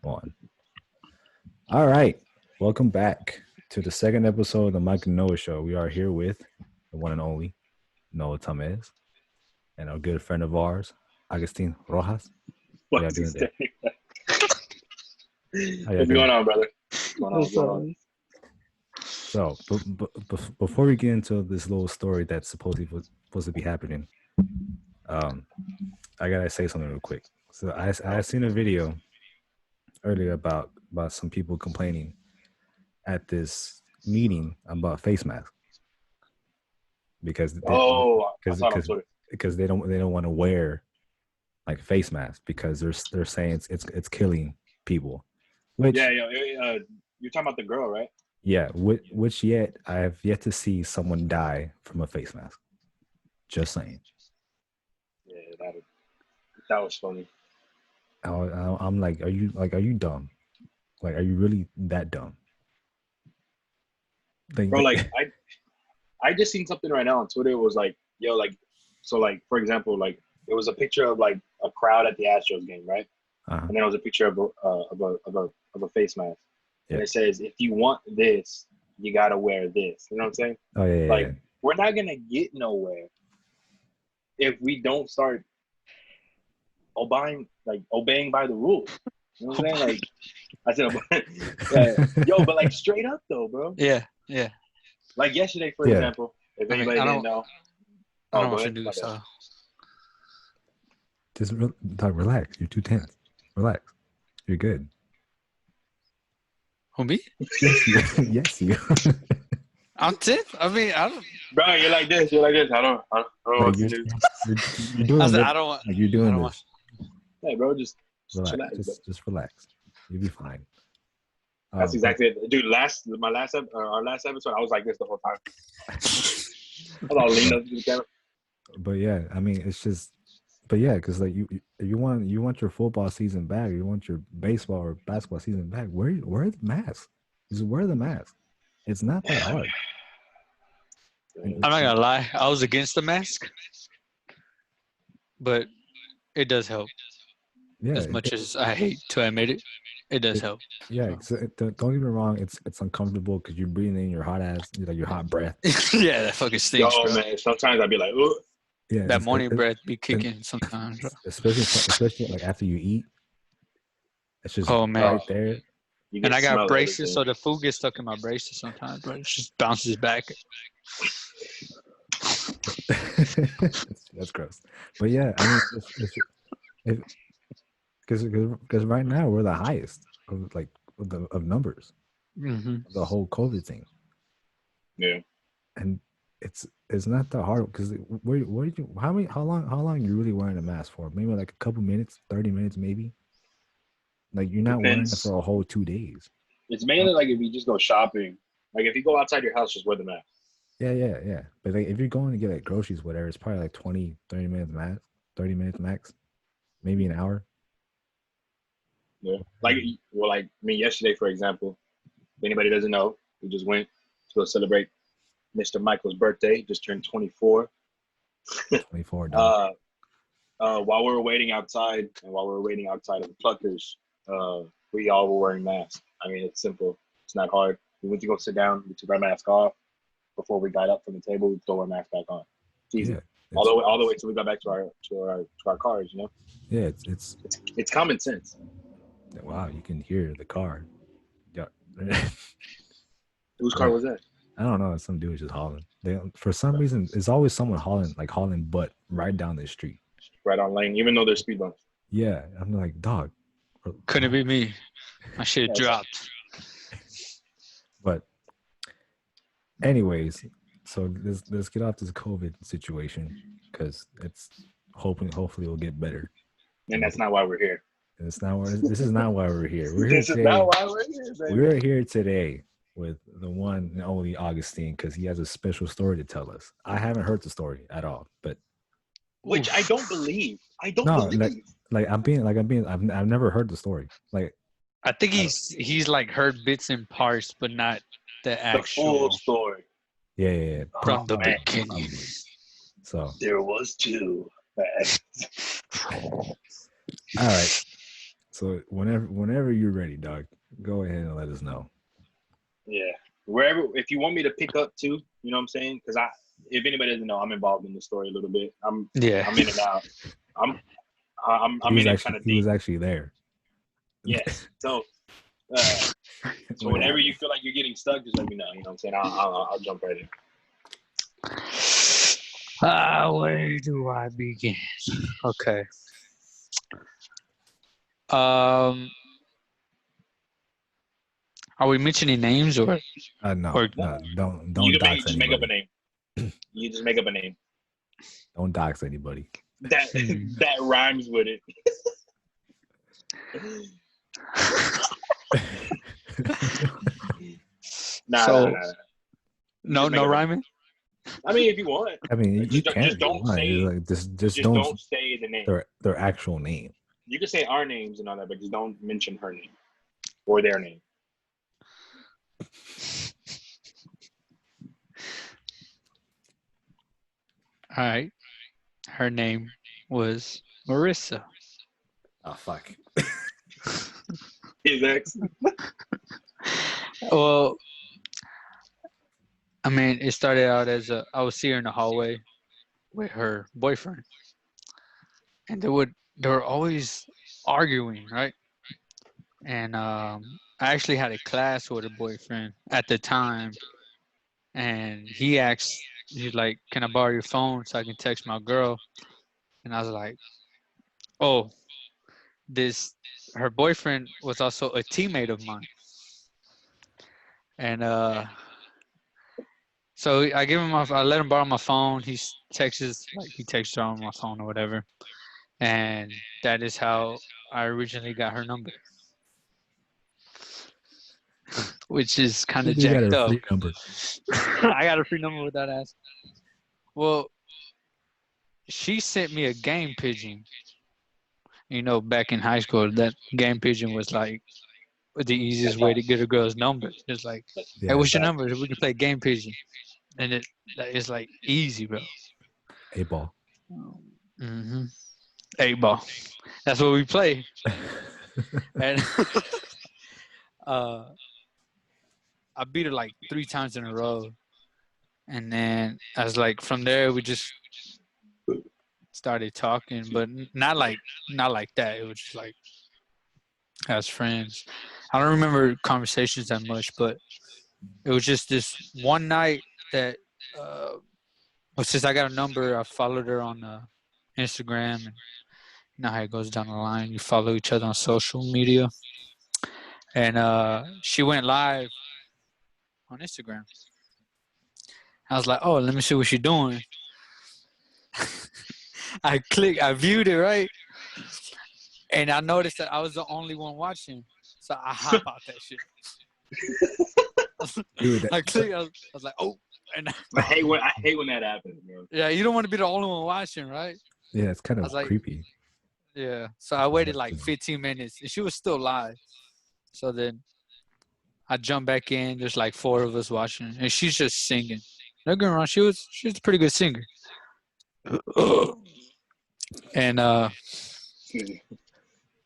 One. All right. Welcome back to the second episode of the Mike and Noah Show. We are here with the one and only Noah Tamez and our good friend of ours, Agustin Rojas. How y'all doing today? What's going on, brother? What's going on? So, before we get into this little story that's supposed to be happening, I gotta say something real quick. So, I seen a video earlier about some people complaining at this meeting about face masks because they don't want to wear like face masks because they're saying it's killing people. Which you're talking about the girl, right? Yeah, which yet I have yet to see someone die from a face mask. Just saying. Yeah, that was funny. I'm like, are you dumb? Like, are you really that dumb? Bro, like I just seen something right now on Twitter. It was like, for example, like it was a picture of like a crowd at the Astros game, right? And then it was a picture of a face mask, and it says, "If you want this, you gotta wear this." You know what I'm saying? Oh yeah. Like we're not gonna get nowhere if we don't start obeying by the rules. You know what I'm saying? Like I said, yo, but like straight up though, bro. Yeah. Like yesterday, for example, if anybody didn't know. I don't want to do so. Just relax. You're too tense. Relax. You're good. Who, me? Yes, you. I'm tense. I mean, I don't. Bro, you're like this. I don't want to do. You're doing. I don't want. Like you're doing this. Hey, bro, just relax. Just relax. You'll be fine. That's exactly it, dude. Our last episode, I was like this the whole time. I was all leaned up to the camera. But yeah, I mean, it's just. But yeah, because like you want your football season back, you want your baseball or basketball season back. Wear the mask. Just wear the mask. It's not that hard. I'm not gonna lie. I was against the mask, but it does help. Yeah. As much as I hate to admit it, it does help. Yeah. Don't get me wrong. It's uncomfortable because you're breathing in your hot ass, like your hot breath. Yeah, that fucking stinks, bro. Man, sometimes I'd be like, ugh. Yeah, that morning breath be kicking sometimes, bro. Especially like after you eat. It's just man. right there. And I got braces, so the food gets stuck in my braces sometimes, but it just bounces back. That's gross. But yeah, I mean, because right now we're the highest of numbers, the whole COVID thing. Yeah, and it's not that hard because how long are you really wearing a mask for? Maybe like a couple minutes, 30 minutes, maybe. Like you're not wearing it for a whole 2 days. It's mainly like if you just go shopping. Like if you go outside your house, just wear the mask. Yeah. But like if you're going to get like groceries, whatever, it's probably like 20, 30 minutes max, 30 minutes max, maybe an hour. Yeah. Like yesterday, for example, if anybody doesn't know, we just went to go celebrate Mr. Michael's birthday. Just turned 24. 24. While we were waiting outside of the Pluckers, we all were wearing masks. I mean, it's simple. It's not hard. We went to go sit down. We took our mask off. Before we got up from the table, we throw our mask back on. It's easy. Yeah, all the way till we got back to our cars. You know. Yeah, it's common sense. Wow, you can hear the car. Yeah. Whose car was that? I don't know. Some dude just hauling. For some reason, it's always someone hauling butt right down the street. Right on lane, even though there's speed bumps. Yeah, I'm like, dog. Couldn't be me. My shit dropped. But anyways, so let's get off this COVID situation because it's hopefully it'll get better. And that's not why we're here. This is not why we're here. This is not why we're here, baby. We're here today with the one and only Augustine because he has a special story to tell us. I haven't heard the story at all, but which I don't believe. I've never heard the story. Like I think he's like heard bits and parts, but not the actual full story. Yeah. From the beginning. So there was two. All right. So whenever you're ready, dog, go ahead and let us know. Yeah. Wherever, if you want me to pick up too, you know what I'm saying? Because if anybody doesn't know, I'm involved in the story a little bit. I'm in and out. I'm in it kind of He deep. was actually there. Yes. So whenever you feel like you're getting stuck, just let me know. You know what I'm saying? I'll jump right in. Where do I begin? Okay. Are we mentioning names or? No, or don't You can dox just make up a anybody. name. You just make up a name. Don't dox anybody. That that rhymes with it. Nah. No rhyming. I mean, if you want. I mean, you can. Just don't say. Like, just don't say the name. Their actual name. You can say our names and all that, but just don't mention her name or their name. All right. Her name was Marissa. Oh fuck. His ex. Well, I mean, it started out as I would see her in the hallway with her boyfriend, and they were always arguing, right? And I actually had a class with her boyfriend at the time, and he's like, "Can I borrow your phone so I can text my girl?" And I was like, "Oh, her boyfriend was also a teammate of mine," and so I let him borrow my phone. He texts her on my phone or whatever, and that is how I originally got her number, which is kind of jacked up. Free number. I got a free number with that ass. Well, she sent me a game pigeon. You know, back in high school, that game pigeon was like the easiest way to get a girl's number. It's like, hey, what's your number? We can play game pigeon, and it's like easy, bro. 8-ball. Mm-hmm. 8-ball. That's what we play. And I beat her like 3 times in a row, and then I was like, from there we just started talking, but not like that. It was just like as friends. I don't remember conversations that much, but it was just this one night that since I got a number, I followed her on Instagram, and you know how it goes down the line. You follow each other on social media, and she went live on Instagram. I was like, oh, let me see what she's doing. I viewed it, right? And I noticed that I was the only one watching. So I hop out that shit. Dude, I was like, oh. And I hate when that happens, bro. Yeah, you don't want to be the only one watching, right? Yeah, it's kind of creepy. Yeah. So I waited like 15 minutes and she was still live. So then I jumped back in. There's like 4 of us watching, and she's just singing. Don't get me wrong, she was a pretty good singer. And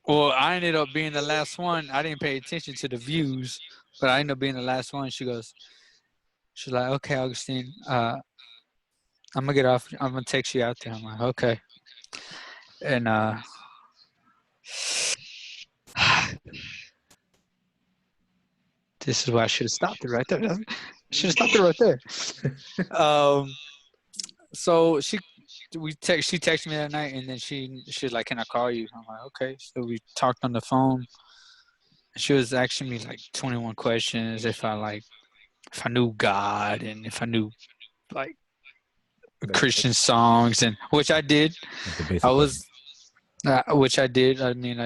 well, I ended up being the last one. I didn't pay attention to the views, but I ended up being the last one. She's like, okay, Augustine, I'm gonna get off. I'm gonna text you out there. I'm like, okay. And this is why I should have stopped it right there. I should have stopped it right there. So she texted me that night, and then she's like, "Can I call you?" I'm like, "Okay." So we talked on the phone. She was asking me like 21 questions if I knew God and if I knew like Christian songs, and which I did. Which I did. I mean,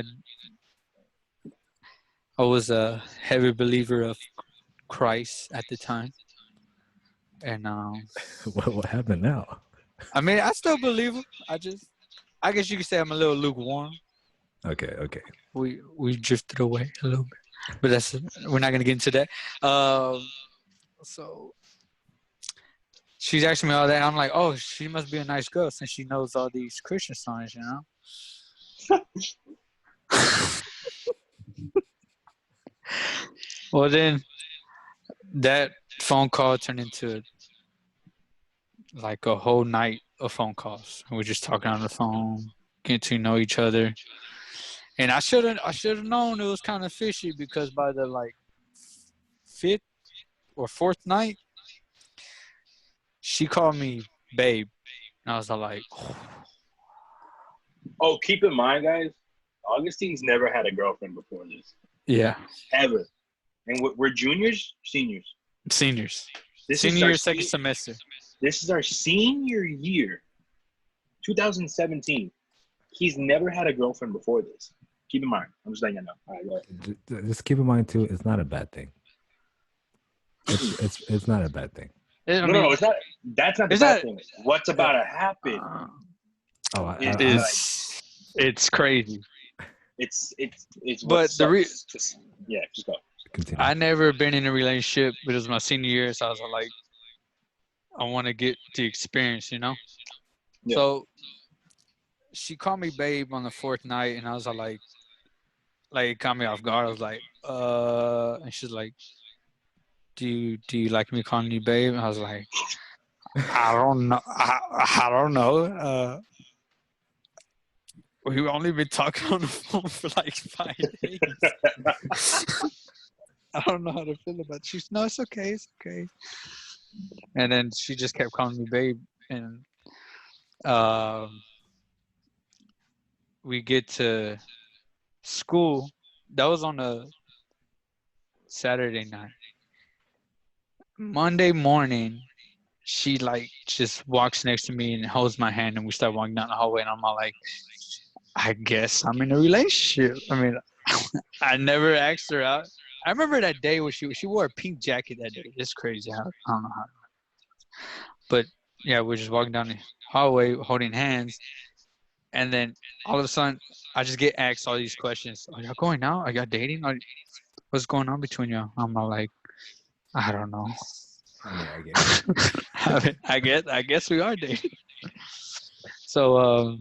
I was a heavy believer of Christ at the time, and what happened now? I mean, I still believe him. I guess you could say I'm a little lukewarm. Okay. We drifted away a little bit, but we're not gonna get into that. So she's asking me all that. I'm like, oh, she must be a nice girl since she knows all these Christian songs, you know. Well, then that phone call turned into like a whole night of phone calls. We're just talking on the phone, getting to know each other. And I should have known it was kind of fishy because by the like fifth or fourth night, she called me babe, and I was like, Oh, keep in mind, guys, Augustine's never had a girlfriend before this, yeah, ever. And we're juniors, seniors. seniors, This is senior our year, second semester. This is our senior year, 2017. He's never had a girlfriend before this. Keep in mind. I'm just letting you know. All right, go ahead. Just keep in mind too, it's not a bad thing. It's not a bad thing. No, it's not. That's not the bad thing. What's about to happen? It's crazy. It's. But yeah, just go. Continue. I never been in a relationship, but it was my senior year, so I was like, I want to get the experience, you know. Yeah. So she called me babe on the fourth night, and I was like, it caught me off guard. I was like, and she's like, do you like me calling you babe? And I was like, I don't know. I don't know. We've only been talking on the phone for like 5 days. I don't know how to feel about it. She's no, it's okay, it's okay. And then she just kept calling me babe, and we get to school. That was on a Saturday night. Monday morning, she like just walks next to me and holds my hand, and we start walking down the hallway, and I'm all like, I guess I'm in a relationship. I mean, I never asked her out. I remember that day where she wore a pink jacket that day. It's crazy. I don't know how. But yeah, we're just walking down the hallway holding hands, and then all of a sudden, I just get asked all these questions. Are y'all going out? Are y'all dating? What's going on between y'all? I'm all like, I don't know. I guess. I guess we are dating. So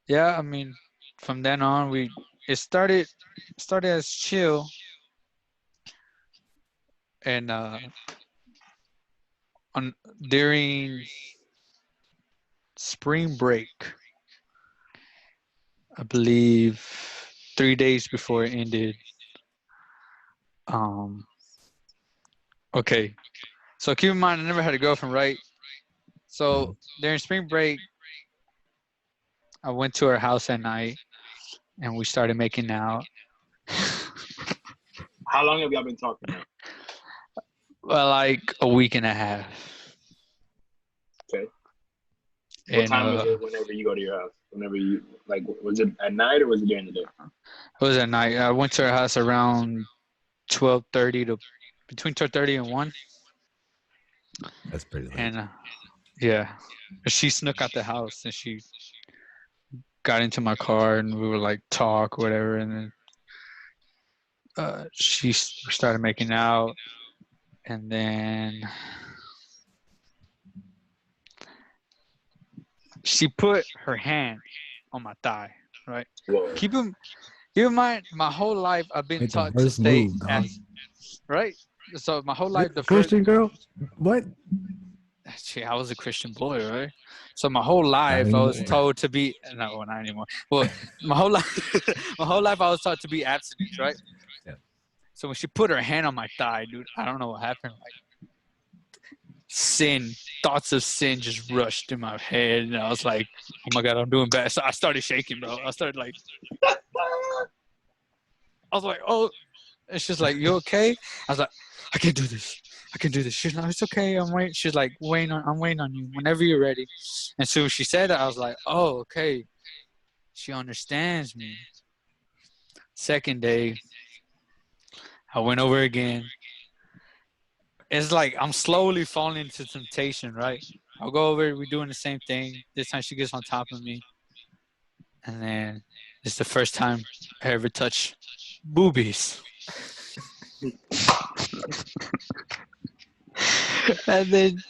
yeah, I mean, from then on, it started as chill, and during spring break, I believe 3 days before it ended. Okay, so keep in mind, I never had a girlfriend, right? So during spring break, I went to her house at night, and we started making out. How long have y'all been talking now? Well, like a week and a half. Okay. What time was it whenever you go to your house? Whenever you, like, was it at night or was it during the day? It was at night. I went to her house around 12:30 to between 12:30 and 1. That's pretty late. And yeah, she snuck out the house, and she got into my car, and we were like talk, whatever, and then she started making out, and then she put her hand on my thigh, right? Whoa. Keep in mind, my whole life I've been taught to stay right. So my whole life, the Christian girl, what? I was a Christian boy, right? So my whole life I was told to be not anymore. Well, my whole life I was taught to be abstinent, right? Yeah. So when she put her hand on my thigh, dude, I don't know what happened. Like thoughts of sin just rushed in my head, and I was like, "Oh my god, I'm doing bad." So I started shaking, bro. I started like, I was like, "Oh," and she's like, "You okay?" I was like, "I can't do this. I can do this." She's like, "It's okay. I'm waiting." She's like, I'm waiting on you. Whenever you're ready." And so she said that, I was like, "Oh, okay. She understands me." Second day, I went over again. It's like I'm slowly falling into temptation, right? I'll go over, we're doing the same thing. This time she gets on top of me. And then it's the first time I ever touch boobies. And then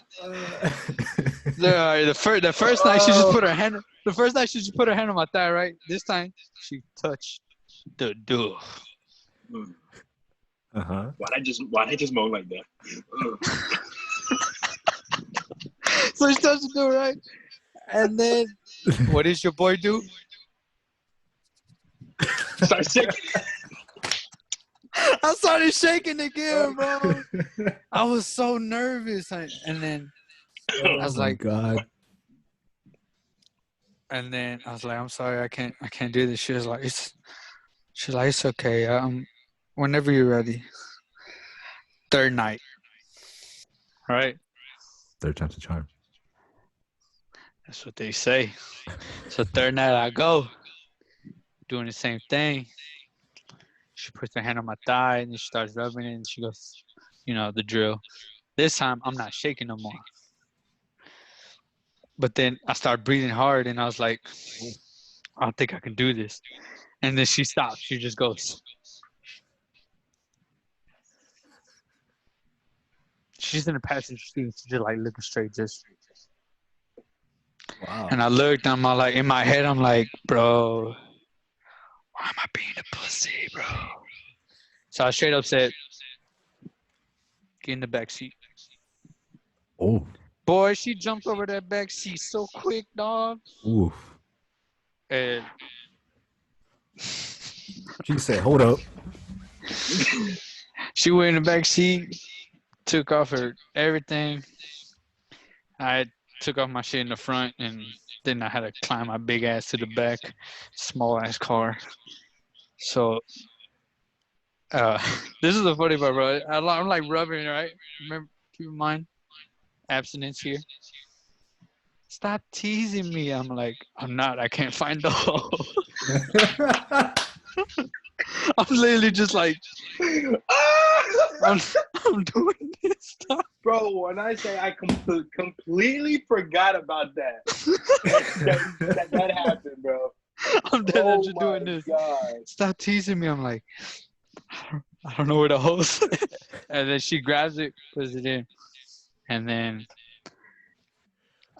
the first night she just put her hand on my thigh, right? This time she touched Duh. Uh-huh. Why'd I just moan like that? So he starts to do right, and then what does your boy do? Start shaking. I started shaking again, bro. I was so nervous, and then Oh I was my like, God. I'm sorry, I can't do this. She's like, it's okay. Whenever you're ready. Third night, right? Third time's a charm. That's what they say. So third night I go, doing the same thing. She puts her hand on my thigh and she starts rubbing it and she goes, the drill. This time I'm not shaking no more. But then I start breathing hard and I was like, I don't think I can do this. And then she stops. She just goes. She's in the passenger seat. She's just like looking straight, just. Wow. And I looked. I'm all like, in my head, I'm like, bro, why am I being a pussy, bro? So I straight up said, get in the back seat. Oh. Boy, she jumped over that back seat so quick, dog. Oof. And She said, hold up. she went in the back seat, took off her everything. I took off my shit in the front, and then I had to climb my big ass to the back, small ass car. So this is the funny part, bro. I'm like rubbing, right? Remember, keep in mind, abstinence here. Stop teasing me. I'm like, I'm not. I can't find the hole. I'm literally just like, I'm doing this stuff. Bro, when I say I completely forgot about that, that happened, bro. I'm dead after doing this. God. Stop teasing me. I'm like, I don't know where the hole's. And then she grabs it, puts it in, and then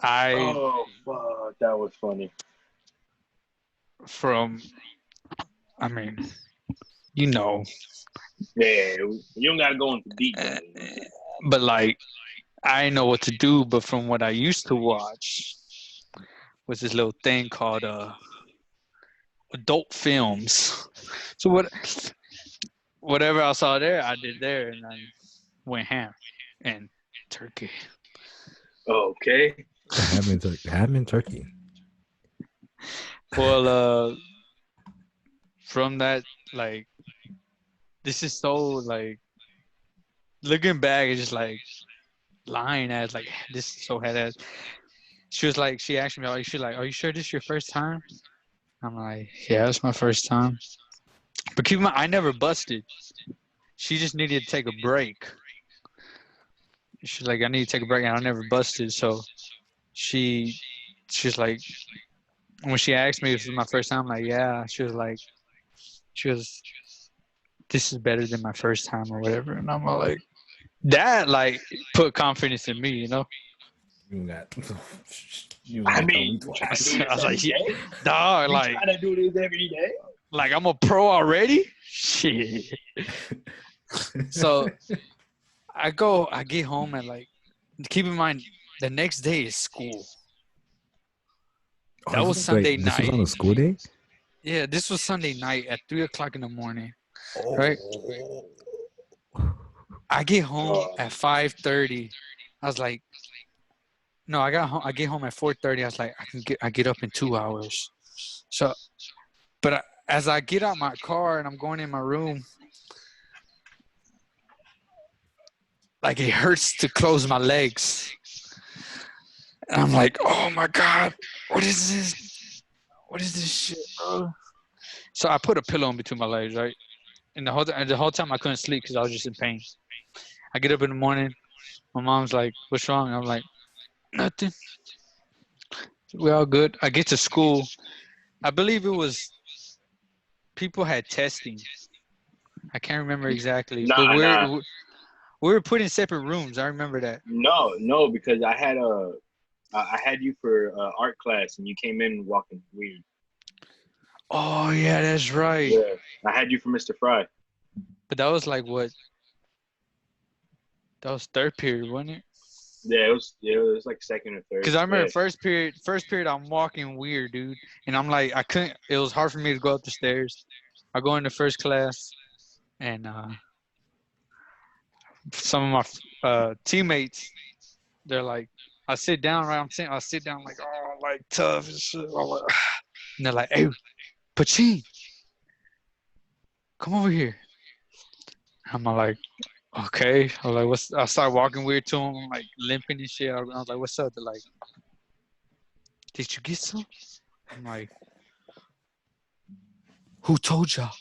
Oh fuck, that was funny. I mean, you know. Yeah, you don't gotta go into detail. But like, I know what to do. But from what I used to watch, was this little thing called adult films. So whatever I saw there, I did there, and I went ham and turkey. Okay. Ham and turkey. Well, from that, like, this is so like looking back, it's just like lying as like this is so head ass. She was like, she asked me, are you sure this is your first time? I'm like, yeah, it's my first time. But keep in mind, I never busted. She just needed to take a break. She's like, I need to take a break, and I never busted. So she's like, when she asked me if it was my first time, I'm like, yeah. She was, this is better than my first time or whatever. And I'm all like, that like put confidence in me, you know? I mean, you trying to do this I was like, every day? dog, You like, trying to do this every day? like I'm a pro already? Shit. So I get home and like, keep in mind, the next day is school. That was Sunday night. This was on a school day? Yeah, this was Sunday night at 3:00 in the morning. Oh. Right? I get home at 5:30. I was like, no, I get home at 4:30. I was like, I get up in 2 hours. So, but as I get out my car and I'm going in my room, like it hurts to close my legs. And I'm like, oh my God, what is this? What is this shit, bro? So I put a pillow in between my legs, right? And the whole time I couldn't sleep because I was just in pain. I get up in the morning. My mom's like, what's wrong? I'm like, nothing. We're all good. I get to school. I believe it was people had testing. I can't remember exactly. But we were put in separate rooms. I remember that. No, because I had you for art class and you came in walking weird. Oh yeah, that's right. Yeah, I had you for Mr. Fry. But that was like what? That was third period, wasn't it? Yeah, it was like second or third. Cause I remember Yeah. first period, I'm walking weird, dude, and I'm like, I couldn't. It was hard for me to go up the stairs. I go into first class, and some of my teammates, they're like, I sit down, right? I sit down like, oh, like tough and shit. I'm like, and they're like, hey, Pachin, come over here. I'm like, okay. I'm like, what's? I start walking weird to them, I'm like limping and shit. I was like, what's up? They're like, did you get some? I'm like, who told y'all?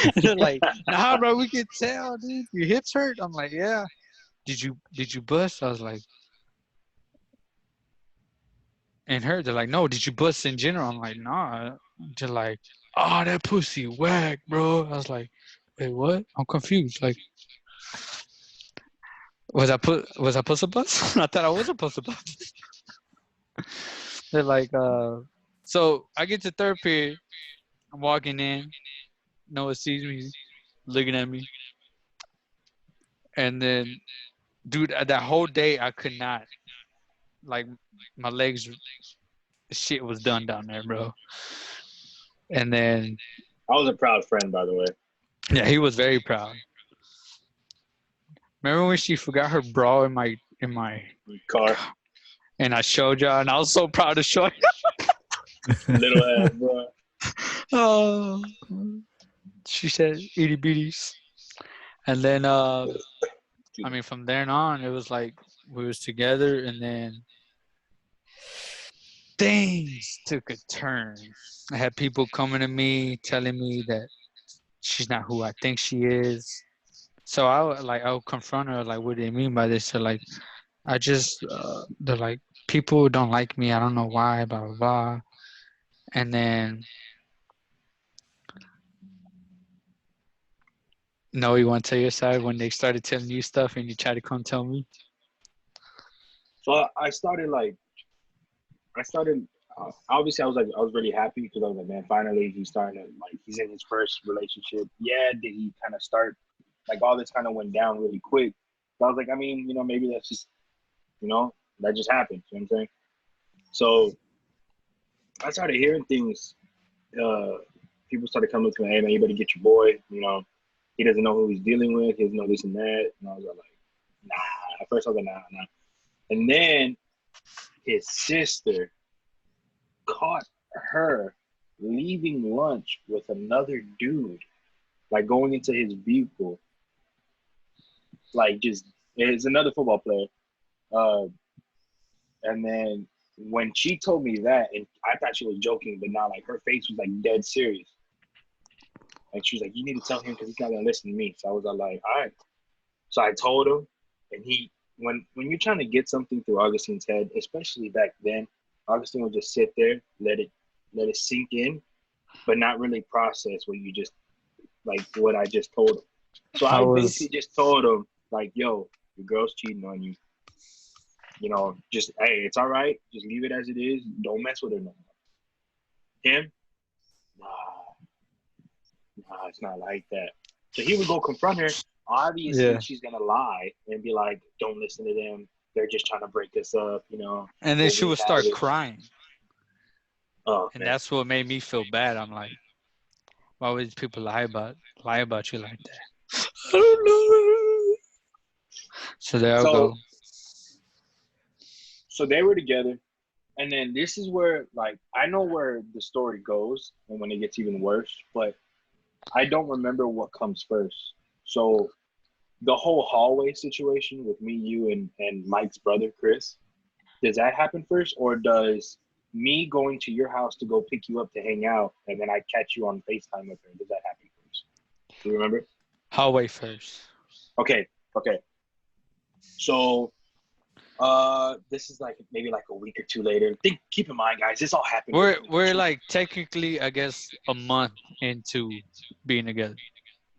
And they're like, nah, bro, we can tell, dude. Your hips hurt. I'm like, yeah. Did you bust? I was like, and her, they're like, no. Did you bust in general? I'm like, nah. They're like, oh, that pussy whack, bro. I was like, wait, what? I'm confused. Like, was I supposed to bust? I thought I was supposed to bust. They're like, so I get to third period. I'm walking in. Noah sees me, looking at me, and then, dude, that whole day I could not, like, my legs, shit was done down there, bro. And then, I was a proud friend, by the way. yeah, he was very proud. Remember when she forgot her bra in my Car, and I showed y'all, and I was so proud to show you. little ass, bro. Oh, she said itty bitties, and then I mean from then on it was like we was together, and then things took a turn. I had people coming to me telling me that she's not who I think she is. So I would confront her like, what do you mean by this? So like, I just they're like, people don't like me. I don't know why. Blah blah blah. And then no, you want to tell your side when they started telling you stuff and you try to come tell me. So I started. Obviously, I was really happy because I was like, man, finally he's starting to he's in his first relationship. Yeah, did he kind of start all this kind of went down really quick? So I was like, I mean, maybe that's just that just happened. You know what I'm saying? So I started hearing things. Uh, People started coming to me, hey man, you better get your boy. He doesn't know who he's dealing with. He doesn't know this and that. And I was like, nah. At first I was like, nah. And then his sister caught her leaving lunch with another dude, going into his vehicle, just it's another football player. Uh, and then when she told me that, and I thought she was joking, but now her face was dead serious. And she was like, you need to tell him because he's not gonna listen to me. So I was like, all right. So I told him, and when you're trying to get something through Augustine's head, especially back then, Augustine would just sit there, let it sink in, but not really process what you just what I just told him. So I I was basically just told him yo, your girl's cheating on you. Just hey, it's all right. Just leave it as it is. Don't mess with her no more. Him, nah, it's not like that. So he would go confront her. Obviously, yeah. she's gonna lie and be like, "Don't listen to them. They're just trying to break us up." And then What she we would have start is, crying, oh and man. that's what made me feel bad. I'm like, why would people lie about you like that? I don't know. So there I So go. so they were together, and then this is where I know where the story goes and when it gets even worse, but I don't remember what comes first. So the whole hallway situation with me, you, and Mike's brother Chris, does that happen first, or does me going to your house to go pick you up to hang out and then I catch you on FaceTime with her? Does that happen first? Do you remember? Hallway first. Okay. So this is maybe a week or two later. Keep in mind, guys, this all happened We're like technically, I guess, a month into being together.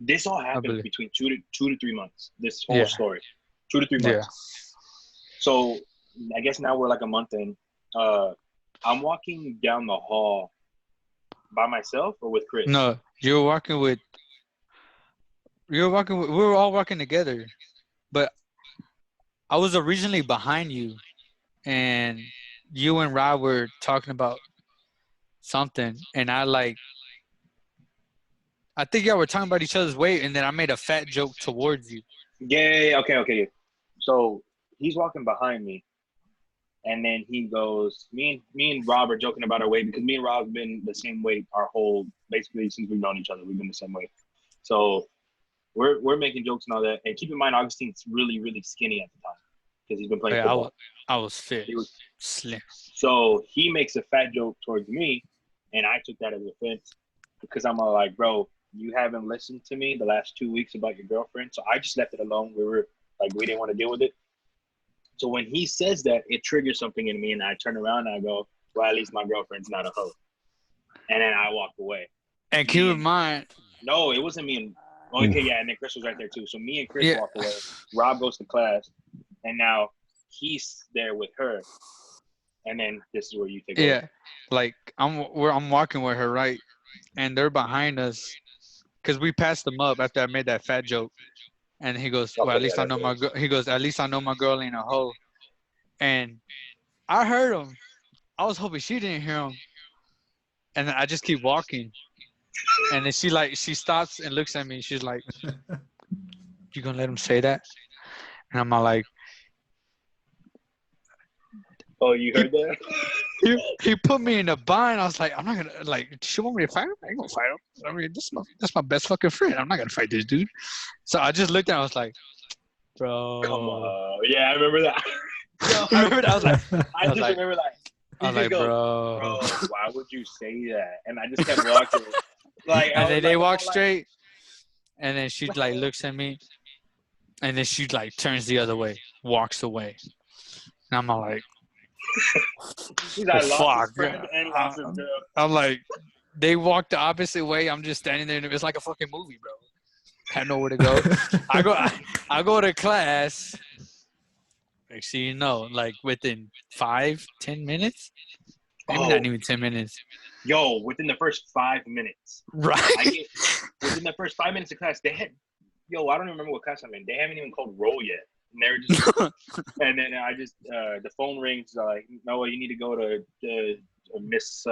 this all I happened believe. between 2 to 3 months. This whole Yeah. story, 2 to 3 Yeah. months. So I guess now we're a month in. I'm walking down the hall by myself or with Chris? No, you were walking with. You were walking. We were all walking together, but I was originally behind you, and you and Rob were talking about something, and I think y'all were talking about each other's weight, and then I made a fat joke towards you. Yeah. Okay. So he's walking behind me, and then he goes. Me and Rob are joking about our weight because me and Rob have been the same weight our whole basically since we've known each other. We've been the same weight. So we're making jokes and all that. And keep in mind, Augustine's really skinny at the time because he's been playing Yeah, football. I was fit, He was slim. So he makes a fat joke towards me, and I took that as offense because I'm all like, bro, you haven't listened to me the last 2 weeks about your girlfriend. So I just left it alone. We didn't want to deal with it. So when he says that, it triggers something in me, and I turn around and I go, well, at least my girlfriend's not a hoe. And then I walked away. And keep in mind, no, it wasn't me and okay, yeah, and then Chris was right there too. So me and Chris walk away. Rob goes to class, and now he's there with her. And then this is where you take over. Yeah, like I'm walking with her, right? And they're behind us because we passed them up after I made that fat joke. And he goes, well, at least I know my girl. He goes, at least I know my girl ain't a hoe. And I heard him. I was hoping she didn't hear him. And then I just keep walking. And then she stops and looks at me. She's like, you gonna let him say that? And I'm all like, oh, you heard that? he put me in a bind. I was like, I'm not gonna she want me to fight him? I ain't gonna fight him. I mean, that's my best fucking friend. I'm not gonna fight this dude. So I just looked at him. I was like, bro. Come on. Yeah, I remember that. I remember that. I was like, remember that. I was like, bro, why would you say that? And I just kept walking. And then they walk straight, and then she looks at me, and then she turns the other way, walks away, and I'm all like, fuck. I'm like, they walk the opposite way. I'm just standing there. It's like a fucking movie, bro. I know where to go. I go to class. So you know, within 5-10 minutes, maybe not even 10 minutes. Yo, within the first 5 minutes, right? Within the first 5 minutes of class, I don't even remember what class I'm in. They haven't even called roll yet, and they're just. And then I just the phone rings. Like, Noah, you need to go to Miss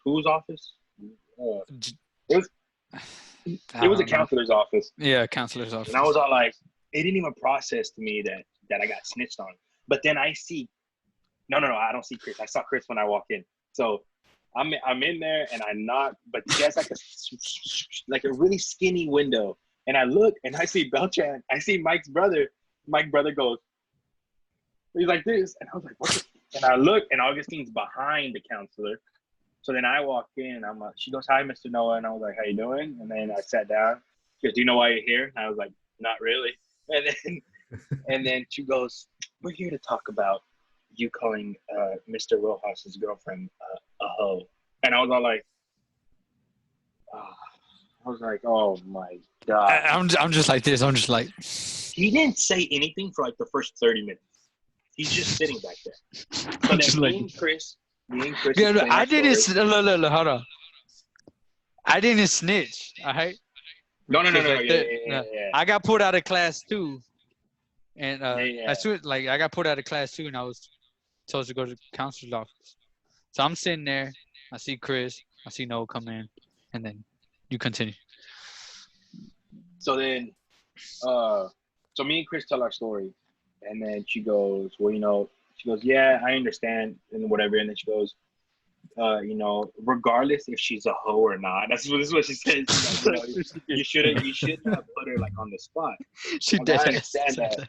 whose office? It was a counselor's office. Yeah, counselor's office. And I was all like, it didn't even process to me that I got snitched on. But then I see, no, I don't see Chris. I saw Chris when I walked in. So I'm in there and I knock, but he has like a really skinny window. And I look and I see Beltran. I see Mike's brother. Mike's brother goes, he's like this. And I was like, what the? And I look and Augustine's behind the counselor. So then I walk in. She goes, hi, Mr. Noah. And I was like, how you doing? And then I sat down. She goes, do you know why you're here? And I was like, not really. And then she goes, we're here to talk about you calling Mr. Rojas' girlfriend a hoe. And I was all like, oh my God. I'm just like this. I'm just like. He didn't say anything for the first 30 minutes. He's just sitting back there. So then me and Chris. Yeah, I didn't. Look, hold on. I didn't snitch. All right. No. Yeah. I got pulled out of class too, and as soon I got pulled out of class too, and I was told to go to the counselor's office. So I'm sitting there. I see Chris. I see Noah come in, and then you continue. So then, so me and Chris tell our story, and then she goes, well, she goes, yeah, I understand, and whatever. And then she goes, regardless if she's a hoe or not. This is what she says. You shouldn't have put her on the spot. She did. I understand that.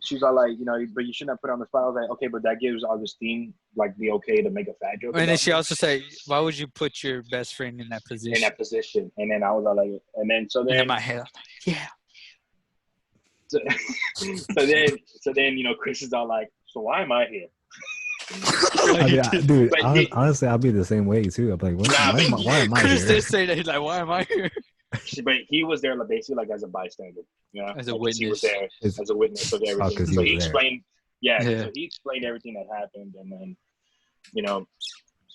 She's all like, but you shouldn't have put her on the spot. I was like, okay, but that gives Augustine the okay to make a fat joke. And then she also say, why would you put your best friend in that position? And then I was all like, and then in my head, yeah. So then Chris is all like, so why am I here? Dude, honestly, I'll be the same way too. I'm like, why am I here? Chris did say that. He's like, why am I here? But he was there basically as a bystander, as a witness. He was there as a witness of everything. So he explained, so he explained everything that happened, and then,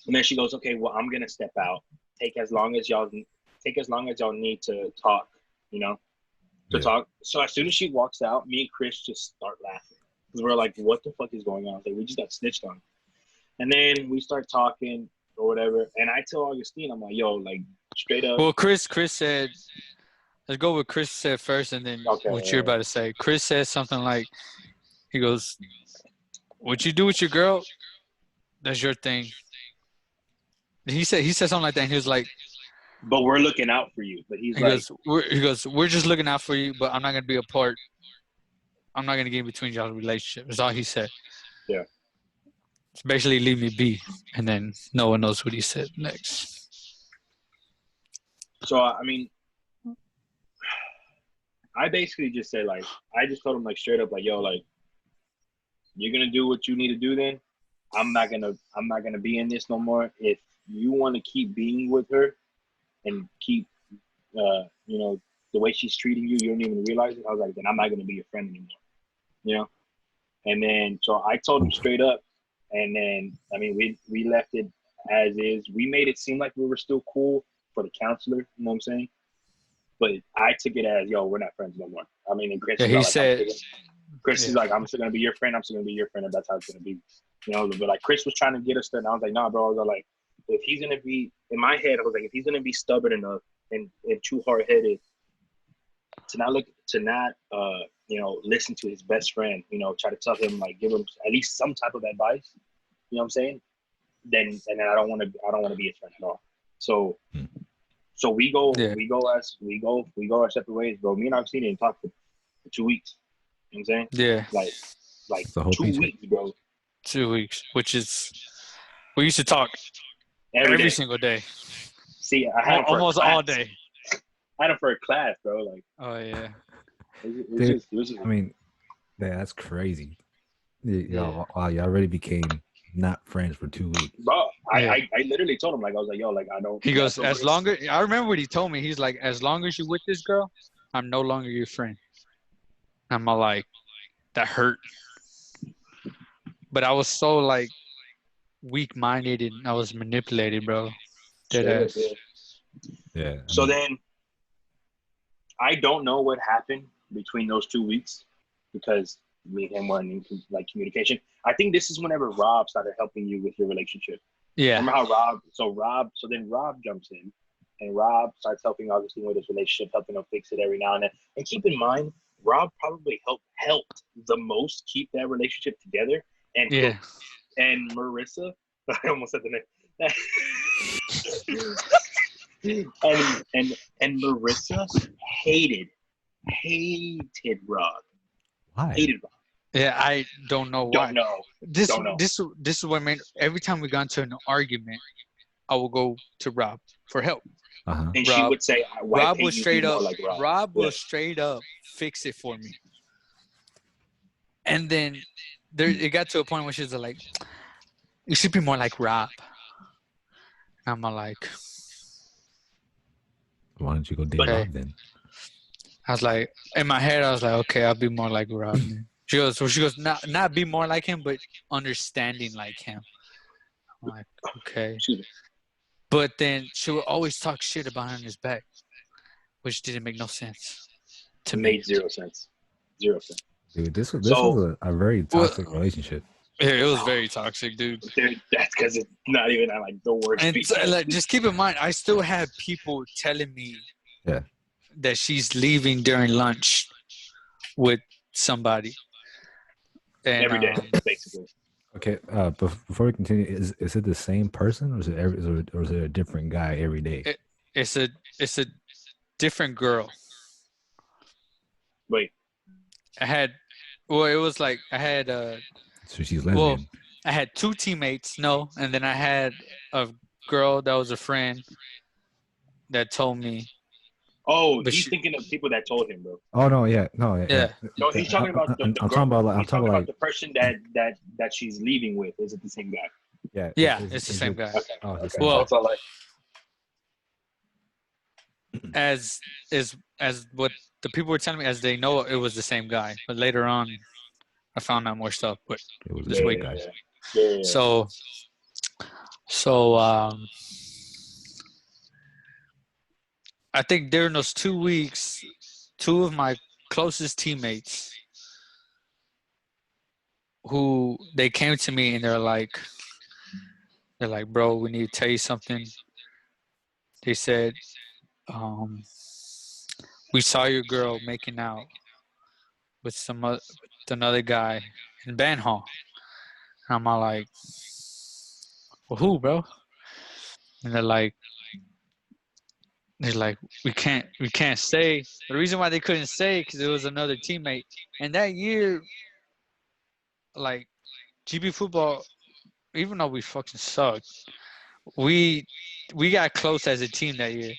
And then she goes, okay, well, I'm gonna step out. Take as long as y'all need to talk, to talk. So as soon as she walks out, me and Chris just start laughing because we're like, what the fuck is going on? Like, we just got snitched on. And then we start talking or whatever. And I tell Augustine, I'm like, yo, like straight up. Well, Chris said, let's go with Chris said first, and then what you're about to say. Chris said something like, he goes, what you do with your girl, that's your thing. He said something like that, and he was like, but we're looking out for you. But he goes, we're just looking out for you, but I'm not gonna be a part. I'm not gonna get in between y'all's relationship. That's all he said. Yeah. It's basically leave me be, and then no one knows what he said next. So I mean, I basically just said like, I just told him like straight up like, yo, like, you're gonna do what you need to do. Then I'm not gonna be in this no more. If you want to keep being with her and keep, the way she's treating you, you don't even realize it. I was like, then I'm not gonna be your friend anymore. And then so I told him straight up, and then I mean we left it as is. We made it seem like we were still cool for the counselor. You know what I'm saying? But I took it as, yo, we're not friends no more. I mean, and Chris, Chris is like, I'm still gonna be your friend. I'm still gonna be your friend, and that's how it's gonna be. But like Chris was trying to get us there, and I was like, nah, bro. I was like, if he's gonna be in my head, I was like, if he's gonna be stubborn enough and too hard headed to not listen to his best friend, try to tell him, like, give him at least some type of advice. You know what I'm saying? Then I don't want to be his friend at all. So we go our separate ways, bro. Me and Augustine didn't talk for 2 weeks. You know what I'm saying? Yeah. Like 2 weeks, bro. 2 weeks, which is, we used to talk every single day. See, I had almost all day. I had him for a class, bro. Like, oh yeah. Dude, I mean, that's crazy. Y'all already became not friends for 2 weeks. Bro, I literally told him, like, I was like, yo, like, I don't. He goes, I remember what he told me. He's like, as long as you're with this girl, I'm no longer your friend. I'm all like, that hurt. But I was so like weak-minded and I was manipulated, bro. Deadass. Yeah. So then, I don't know what happened between those 2 weeks because me and him weren't in communication. I think this is whenever Rob started helping you with your relationship. Yeah. Remember how Rob jumps in and Rob starts helping Augustine with his relationship, helping him fix it every now and then. And keep in mind, Rob probably helped the most keep that relationship together. And and Marissa, I almost said the name. and Marissa hated Rob. Why? Hated Rob. Yeah, I don't know why. Don't know. This is what made, every time we got into an argument, I will go to Rob for help. Uh-huh. And she would say, Rob will straight up will straight up fix it for me. And then it got to a point where she's like, you should be more like Rob. And I'm like, why don't you go date Rob then? I was like, in my head, I was like, okay, I'll be more like Rob. She goes, not be more like him, but understanding like him. I'm like, okay. But then she would always talk shit about him in his back, which didn't make no sense to me. Made zero sense. Zero sense. Dude, this was a very toxic relationship. Yeah, it was very toxic, dude. That's because it's not even at like the worst. And like, just keep in mind, I still have people telling me that she's leaving during lunch with somebody. And, every day, basically. Okay, before we continue, is it the same person, or is it a different guy every day? It's a different girl. Wait, I had so she's lesbian. Well, I had two teammates, and then I had a girl that was a friend that told me. Oh, he's thinking of people that told him, bro. Oh no, yeah. No, he's talking about the girl. I'm talking about the person that she's leaving with. Is it the same guy? Yeah, it's the same guy. Okay. Oh, okay. Well, that's all as what the people were telling me, as they know, it was the same guy. But later on, I found out more stuff. But it was just wait, guys. Yeah. So So I think during those 2 weeks, two of my closest teammates who they came to me and they're like, bro, we need to tell you something. They said, um, we saw your girl making out with with another guy in band hall. And I'm all like, well, who, bro? And they're like, we can't say. The reason why they couldn't say because it was another teammate. And that year, like GB football, even though we fucking sucked, we we got close as a team that year.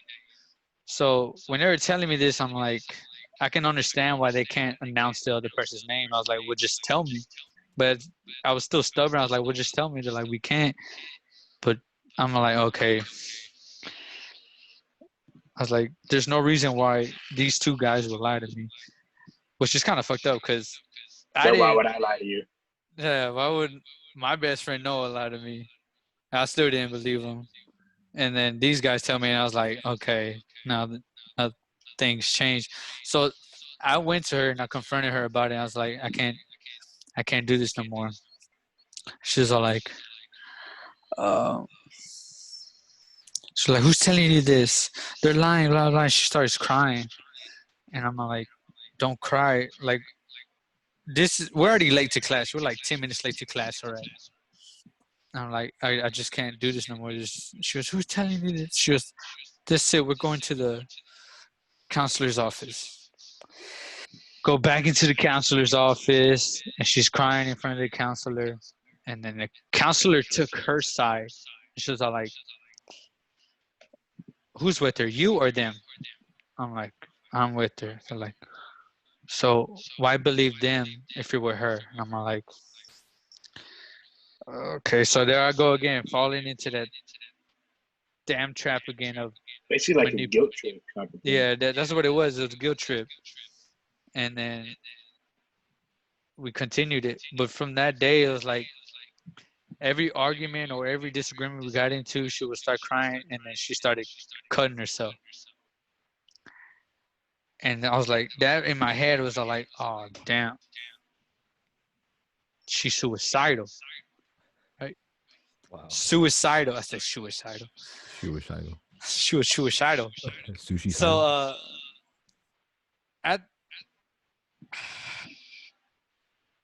So when they were telling me this, I'm like, I can understand why they can't announce the other person's name. I was like, well, just tell me. But I was still stubborn. I was like, well, just tell me. They're like, we can't. But I'm like, okay. I was like, there's no reason why these two guys would lie to me, which is kind of fucked up because I So why didn't. would I lie to you? Yeah, why would my best friend Noah lie to me? I still didn't believe him. And then these guys tell me, and I was like, okay, now things changed. So I went to her and I confronted her about it. I was like, I can't do this no more. She's all like, uh, she's like, who's telling you this? They're lying, blah blah. She starts crying, and I'm like, don't cry. Like we're already late to class. We're like 10 minutes late to class already. I'm like, I just can't do this no more. She was, who's telling you this? She was, this it. We're going to the counselor's office. Go back into the counselor's office, and she's crying in front of the counselor. And then the counselor took her side. She was all like, who's with her, you or them? I'm like, I'm with her. They're like, so why believe them if you were her? And I'm like, okay. So there I go again, falling into that damn trap again of Basically, like a manip. guilt trip type of thing. Yeah, that's what it was. It was a guilt trip. And then we continued it. But from that day, it was like every argument or every disagreement we got into, she would start crying, and then she started cutting herself. And I was like, that in my head was like, oh damn, she's suicidal, right? Wow. Suicidal. I said suicidal. Suicidal. She was suicidal. Sushi So sidal. at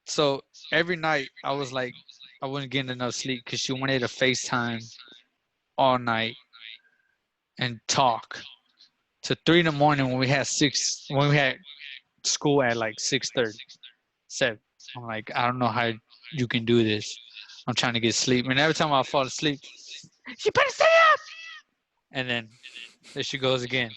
so every night I was like, I wasn't getting enough sleep because she wanted to FaceTime all night and talk to 3 in the morning when we had school at like 6:30, 7. I'm like, I don't know how you can do this. I'm trying to get sleep, and every time I fall asleep, she better stay up. And then there she goes again,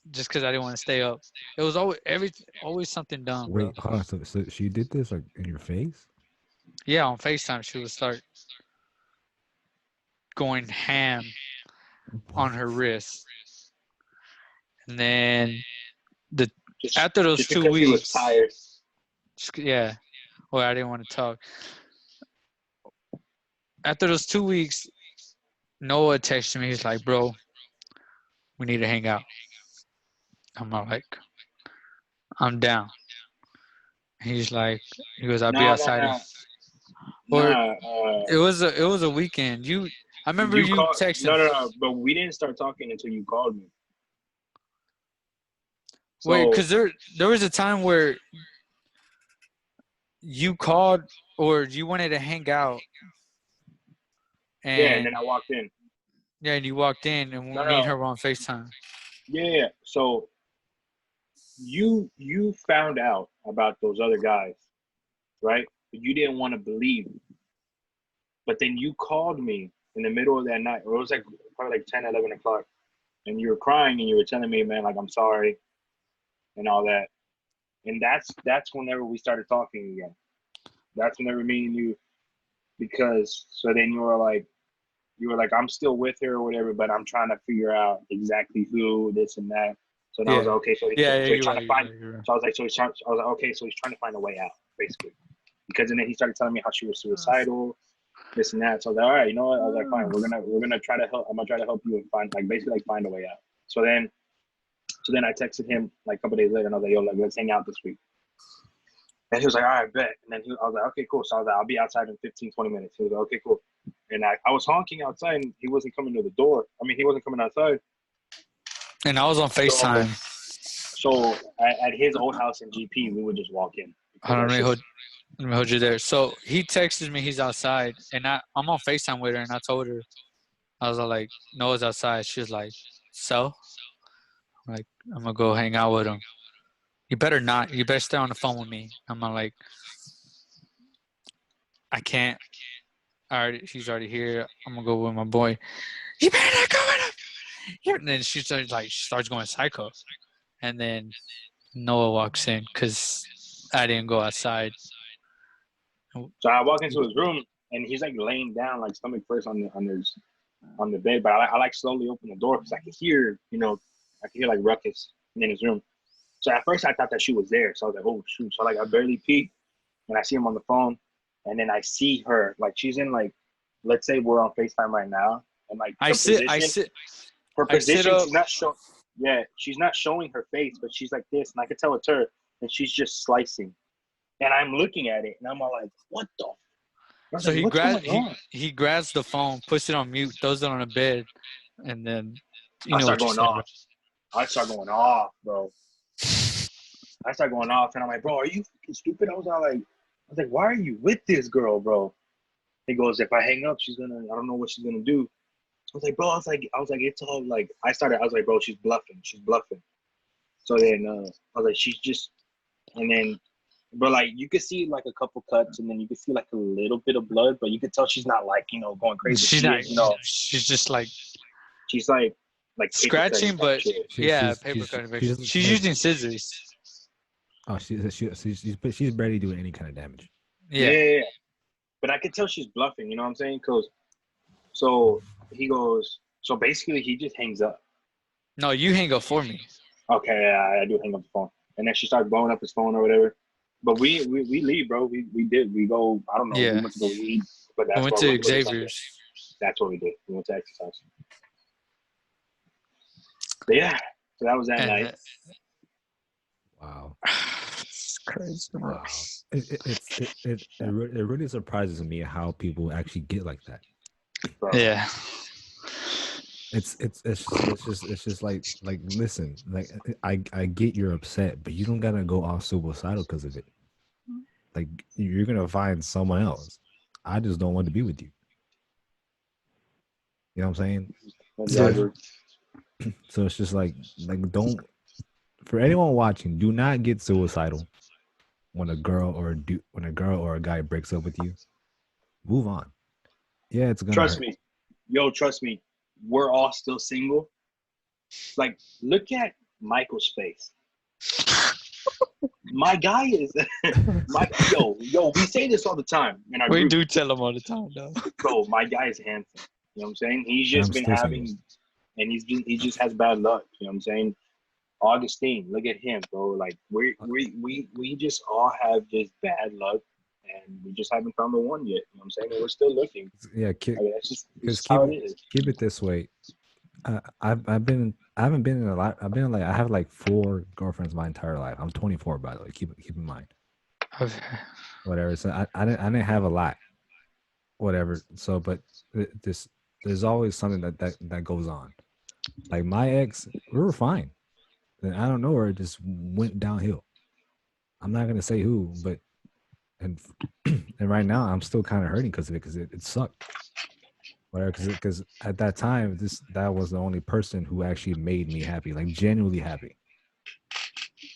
just because I didn't want to stay up. It was always something dumb, bro. Wait, hold on. So she did this like in your face? Yeah, on FaceTime she would start going ham on her What? wrist, and then the Just after those just two because he was weeks, tired. yeah, well, I didn't want to talk. After those 2 weeks, Noah texted me. He's like, bro, we need to hang out. I'm all like, I'm down. He's like, he goes, I'll be Nah, nah, outside. nah, Or nah. it was a weekend. I remember You you called. texting. No, no, no. But we didn't start talking until you called me. Wait, So because there was a time where you called or you wanted to hang out, yeah, and and then I walked in. yeah, and you walked in, and No, me and no. her were on FaceTime. Yeah, yeah. So you found out about those other guys, right? But you didn't want to believe. But then you called me in the middle of that night, or it was like probably like 10, 11 o'clock, and you were crying and you were telling me, man, like I'm sorry and all that. And that's whenever we started talking again. That's whenever me and you, because so then you were like I'm still with her or whatever, but I'm trying to figure out exactly who, this and that. So then I was Yeah, like, okay, yeah, yeah. so he's You're trying right. to You're find. right. You're right. So I was like, I was like, okay, so he's trying to find a way out, basically. Because and then he started telling me how she was suicidal this and that. So I was like, all right, you know what? I was like, fine, we're gonna try to help. I'm gonna try to help you and find like basically like find a way out. So then I texted him like a couple days later and I was like, yo, like let's hang out this week. And he was like, all right, bet. And then I was like, okay, cool. So I was like, I'll be outside in 15, 20 minutes. He was like, okay, cool. And I was honking outside and he wasn't coming to the door. I mean, he wasn't coming outside. And I was on FaceTime. So at his old house in GP, we would just walk in. Hold on, let me hold you there. So he texted me he's outside, and I'm on FaceTime with her, and I told her, I was like, Noah's outside. She was like, so? Like, I'm going to go hang out with him. You better not. You better stay on the phone with me. I'm like, I can't. She's already here. I'm going to go with my boy. You better not go with him. And then she starts going psycho. And then Noah walks in because I didn't go outside. So I walk into his room and he's like laying down, like stomach first on the bed. But I like slowly open the door because I could hear, like ruckus in his room. So at first I thought that she was there. So I was like, oh shoot. So like I barely peeked and I see him on the phone, and then I see her like she's in like, let's say we're on FaceTime right now, and like I sit. Her position, up. she's not showing. Yeah, she's not showing her face, but she's like this, and I could tell it's her, and she's just slicing. And I'm looking at it, and I'm all like, "What the?" So he grabs the phone, puts it on mute, throws it on the bed, and then I start going off. I start going off, bro. I start going off, and I'm like, "Bro, are you fucking stupid?" I was like, "Why are you with this girl, bro?" He goes, "If I hang up, I don't know what she's gonna do." I was like, bro, it's all like, I was like, bro, she's bluffing. So then I was like, she's just, and then, but like, you could see like a couple cuts, and then you could see like a little bit of blood, but you could tell she's not like, going crazy. She's she's just like, she's like scratching, but paper cutting. She's using scissors. Oh, she's barely doing any kind of damage. Yeah. But I could tell she's bluffing, you know what I'm saying? So he goes, so basically he just hangs up. No, you hang up for me. Okay, yeah, I do hang up the phone. And then she starts blowing up his phone or whatever. But we leave, bro. We go, I don't know, we went to go eat. But we went to Xavier's. That's what we did. We went to exercise. But yeah, so that was that night. Wow. It's crazy. Wow. It really surprises me how people actually get like that. Bro. Yeah. It's just like listen, like I get you're upset, but you don't gotta go all suicidal because of it. Like you're gonna find someone else. I just don't want to be with you. You know what I'm saying? So it's just like don't, for anyone watching, do not get suicidal when a girl or a guy breaks up with you. Move on. Yeah, it's gonna trust hurt. me. Trust me. We're all still single. Like, look at Michael's face. My guy is we say this all the time in our We group. do tell him all the time, though. Bro, my guy is handsome. You know what I'm saying? He's just been having single. And he just has bad luck. You know what I'm saying? Augustine, look at him, bro. Like we just all have this bad luck, and we just haven't found the one yet. You know what I'm saying? And we're still looking. Yeah, that's just how it is. Keep it this way. I haven't been in a lot. I have like 4 girlfriends my entire life. I'm 24, by the way. Keep in mind. Okay. Whatever. So I didn't have a lot. Whatever. So, but there's always something that goes on. Like my ex, we were fine. Then I don't know where it just went downhill. I'm not gonna say who, but and right now I'm still kind of hurting because of it, because it sucked. Whatever, because at that time that was the only person who actually made me happy, like genuinely happy.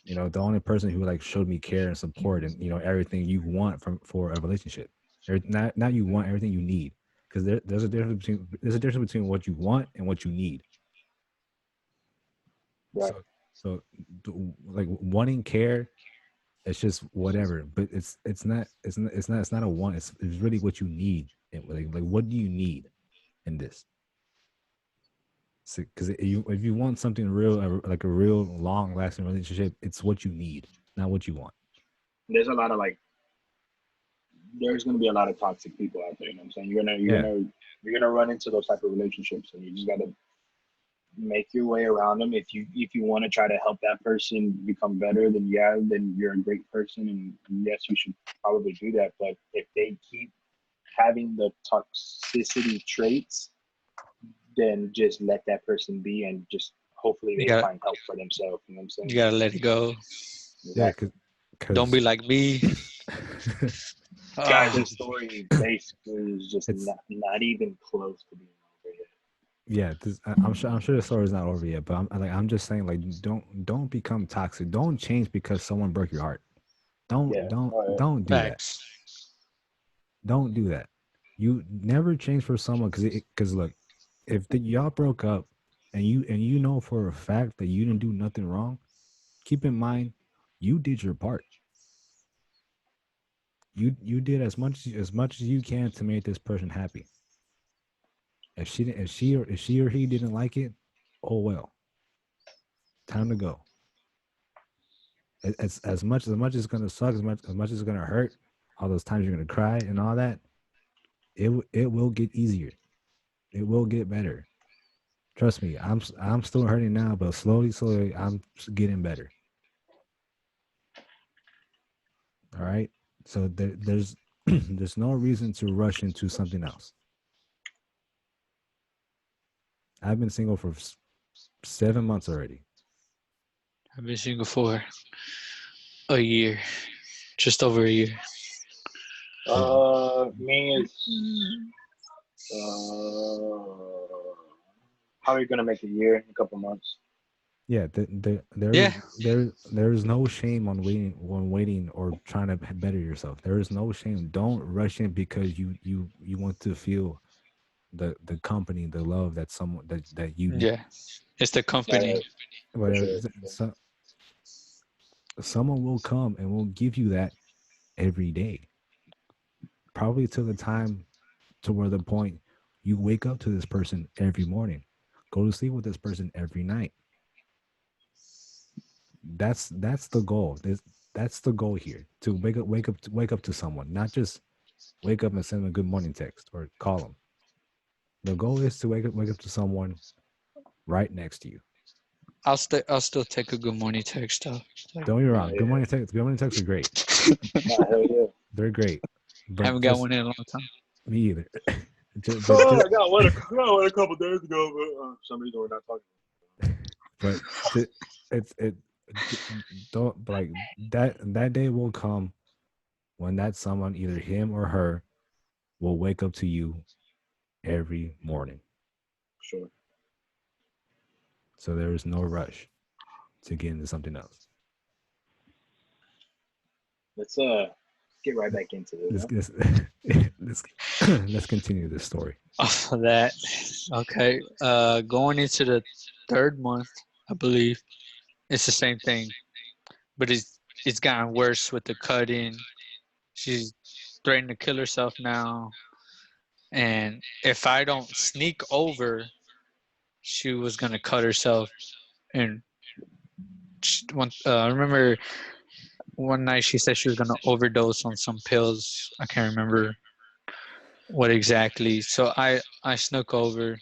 The only person who like showed me care and support, and everything you want for a relationship. Not you want, everything you need, because there's a difference between what you want and what you need. Right. So like wanting care, it's just whatever, but it's not a want. It's really what you need. Like what do you need in this? Because if you want something real, like a real long lasting relationship, it's what you need, not what you want. There's a lot of like there's gonna be a lot of toxic people out there. You know what I'm saying? Yeah. You're gonna run into those type of relationships, and you just gotta make your way around them. If you want to try to help that person become better, then yeah, then you're a great person, and yes, you should probably do that. But if they keep having the toxicity traits, then just let that person be, and just hopefully You they gotta find help for themselves. You know what I'm you saying? gotta let it go. Yeah, Exactly. Don't because be like me. Guys, Ah, this story basically is just it's not even close to being over yet. yeah. I'm sure the story's not over yet, but I'm just saying like don't become toxic. Don't change because someone broke your heart. Don't Yeah. don't All right. don't do that. facts. Don't do that. You never change for someone because look, if y'all broke up and you know for a fact that you didn't do nothing wrong, keep in mind you did your part. You did as much as you can to make this person happy. If she or he didn't like it, oh well, time to go. As much as it's gonna suck, as much as it's gonna hurt, all those times you're gonna cry and all that, it will get easier. It will get better. Trust me, I'm still hurting now, but slowly, I'm getting better. All right. So there's there's no reason to rush into something else. I've been single for 7 months already. I've been single for a year, just over a year. So Me is how are you gonna make a year in a couple months? yeah, Yeah, there's no shame on waiting or trying to better yourself. There is no shame. Don't rush in because you want to feel the company, the love that someone that you need. yeah. It's the All company. right, for Whatever. sure. So, someone will come and will give you that every day. Probably to the time to where the point you wake up to this person every morning, go to sleep with this person every night. That's the goal. That's the goal here. To wake up to someone, not just wake up and send them a good morning text or call them. The goal is to wake up to someone right next to you. I'll still take a good morning text though. Like, Don't get me Nah, wrong. yeah. Good morning texts are great. Nah, hell yeah. They're great, but haven't got just one in a long time. me either. But Oh, just I got one a couple days ago, but for some reason we're not talking. but it's it don't like that day will come when that someone, either him or her, will wake up to you every morning. Sure. So there is no rush to get into something else. Let's get right back into it. Let's Huh? let's, let's continue this story. Off of that, okay. Going into the third month, I believe it's the same thing, but it's gotten worse with the cutting. She's threatening to kill herself now, and if I don't sneak over, she was gonna cut herself. And I remember one night she said she was gonna overdose on some pills. I can't remember what exactly. So I snuck over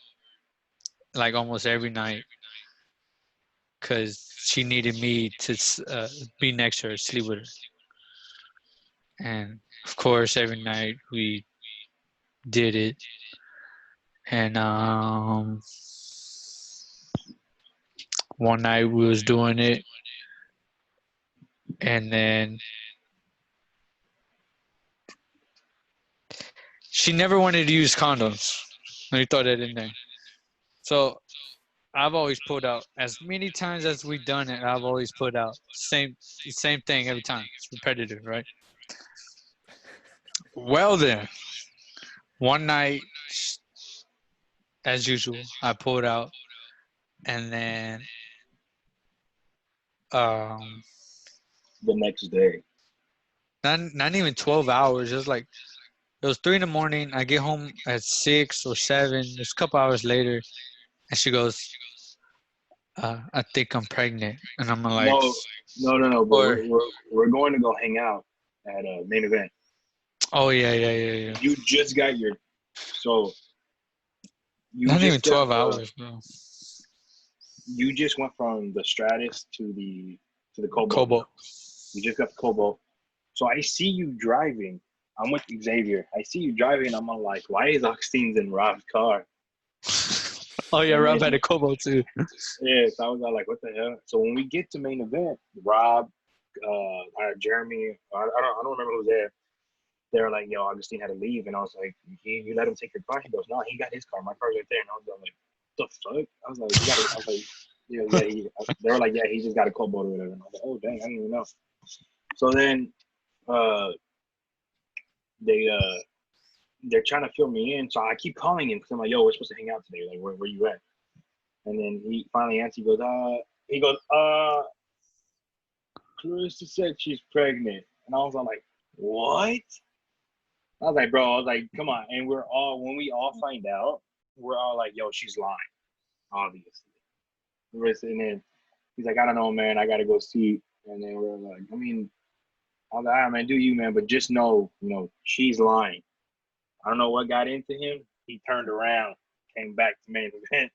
like almost every night because she needed me to be next to her, sleep with her. And of course, every night we did it. And one night we was doing it, and then she never wanted to use condoms. Let me throw that in there. So I've always put out as many times as we've done it. I've always put out same thing every time. It's repetitive, right? Well then, one night, as usual, I pulled out, and then um, The next day. not even 12 hours. It was like it was 3 in the morning. I get home at 6 or 7. It's a couple hours later, and she goes, "I think I'm pregnant," and I'm like, No, no. But "Or we're going to go hang out at a main event. Oh yeah. You just got your so you Not even just 12 hours, bro. you just went from the Stratus to the Cobalt Cobalt. now. You just got the Cobalt. So I see you driving. I'm with Xavier. I see you driving. I'm like, why is Augustine's in Rob's car? Oh yeah, And Rob then, had a Cobalt too. yeah, so I was like, what the hell? So when we get to main event, Rob, Jeremy, I don't remember who's there. They're like, yo, Augustine had to leave, and I was like, you let him take your car? He goes, no, he got his car. My car's right there. And I was like, the fuck? I was like, I was like, they were like, yeah, he just got a Cobalt or whatever. And I was like, oh dang, I didn't even know. So then, uh, they they're trying to fill me in. So I keep calling him because I'm like, yo, we're supposed to hang out today. Like, where you at? And then he finally answers. He goes, Clarissa said she's pregnant. And I was like, what? I was like, bro, I was like, come on. And when we all find out, we're all like, yo, she's lying, obviously. And then he's like, I don't know, man. I got to go see. And then we're like, I mean, I was like, all right, man, do you, man. But just know, she's lying. I don't know what got into him. He turned around, came back to main event.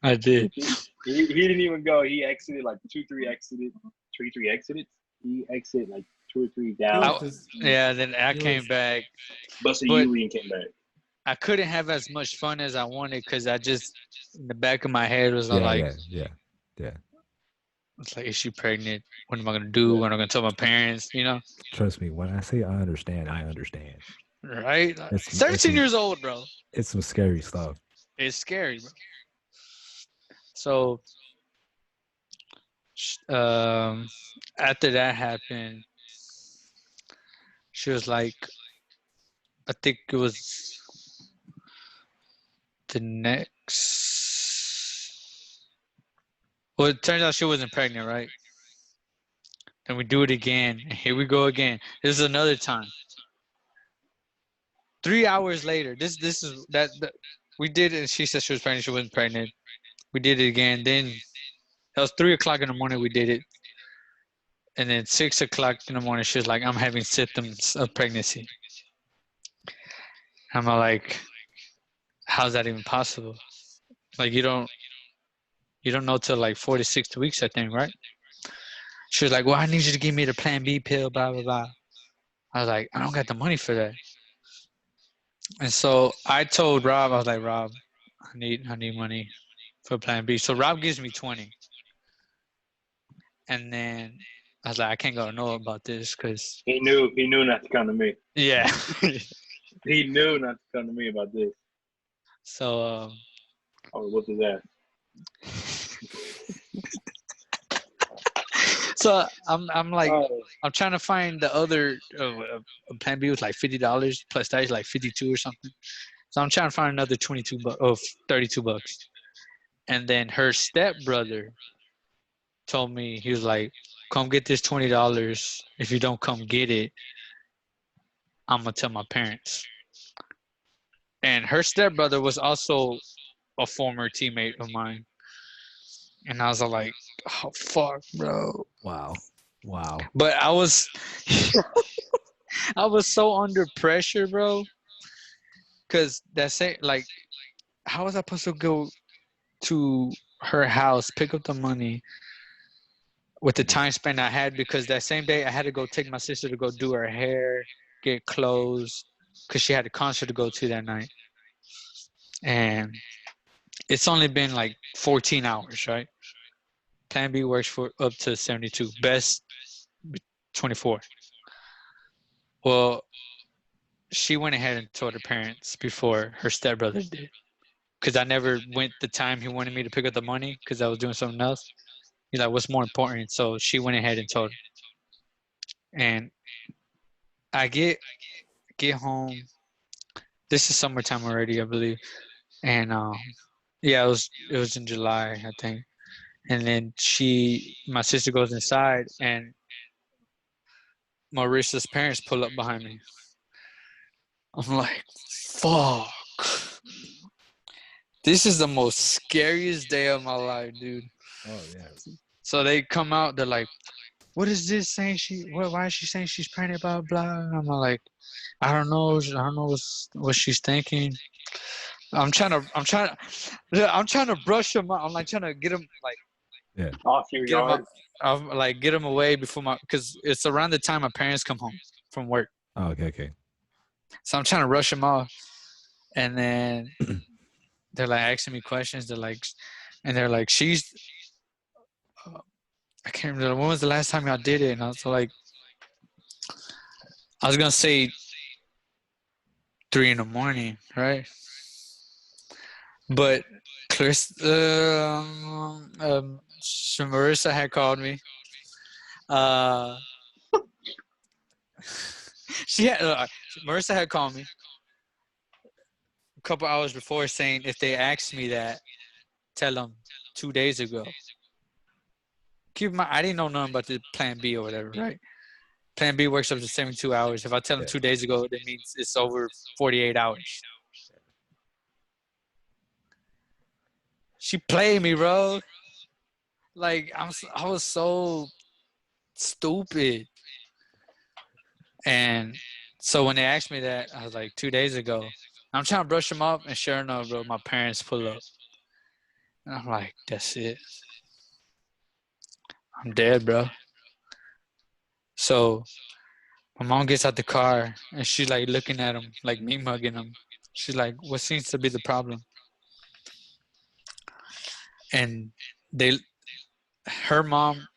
I did. He didn't even go. He exited like 2-3 exited. 3 exited. He exited like 2 or 3 down. Yeah, then I came back, Busted but Yui and came back. I couldn't have as much fun as I wanted because I just in the back of my head was Yeah, like, yeah. it's like, is she pregnant? What am I gonna do? What am I gonna tell my parents? Trust me, when I say I understand, I understand. Right? It's 13 years old, bro. It's some scary stuff. It's scary, bro. So, after that happened, she was like, I think it was the next. Well, it turns out she wasn't pregnant, right? And we do it again. And here we go again. This is another time. 3 hours later, this is that we did it. She said she was pregnant. She wasn't pregnant. We did it again. Then it was 3:00 in the morning. We did it, and then 6:00 in the morning, she was like, "I'm having symptoms of pregnancy." I'm like, "How's that even possible? Like you don't know till like 4 to 6 weeks, I think, right?" She was like, "Well, I need you to give me the Plan B pill, blah blah blah." I was like, "I don't got the money for that." And so I told Rob, I was like, "Rob, I need money for Plan B." So Rob gives me 20. And then I was like, I can't go to Noah about this because he knew not to come to me. Yeah. He knew not to come to me about this. So what's his ass? So I'm like, I'm trying to find the other Plan B was like $50 plus that is like 52 or something. So I'm trying to find another 22 of $32. And then her stepbrother told me, he was like, come get this $20. If you don't come get it, I'm gonna tell my parents. And her stepbrother was also a former teammate of mine. And I was like, oh fuck, bro. Wow. But I was I was so under pressure, bro. Cause that's it. Like, how was I supposed to go to her house, pick up the money with the time span I had? Because that same day I had to go take my sister to go do her hair, get clothes, cause she had a concert to go to that night. And it's only been like 14 hours, right? Plan B works for up to 72. Best 24. Well, she went ahead and told her parents before her stepbrother did. Because I never went the time he wanted me to pick up the money because I was doing something else. He's like, what's more important? So she went ahead and told her. And I get home. This is summertime already, I believe. And yeah, it was in July, I think. And then my sister goes inside and Marissa's parents pull up behind me. I'm like, fuck. This is the most scariest day of my life, dude. Oh yeah. So they come out, they're like, what is this saying? Why is she saying she's pregnant? Blah blah. And I'm like, I don't know. I don't know what she's thinking. I'm trying to brush him. I'm like trying to get him like Yeah. Off your get him up. yard. I'm like get him away before because it's around the time my parents come home from work. Oh, okay. So I'm trying to rush him off, and then they're like asking me questions. They're like, she's. I can't remember when was the last time y'all did it, and I was like, I was gonna say 3 a.m, right? But Marissa had called me. She had Marissa had called me a couple hours before saying if they asked me that, tell them 2 days ago. Keep in mind, I didn't know nothing about the Plan B or whatever, right? Plan B works up to 72 hours. If I tell them 2 days ago, that means it's over 48 hours. She played me, bro. Like I was so stupid. And so when they asked me that, I was like 2 days ago. I'm trying to brush them up, and sure enough, bro, my parents pull up. And I'm like, that's it. I'm dead, bro. So my mom gets out the car, and she's like looking at him, like me mugging him. She's like, what seems to be the problem? And her mom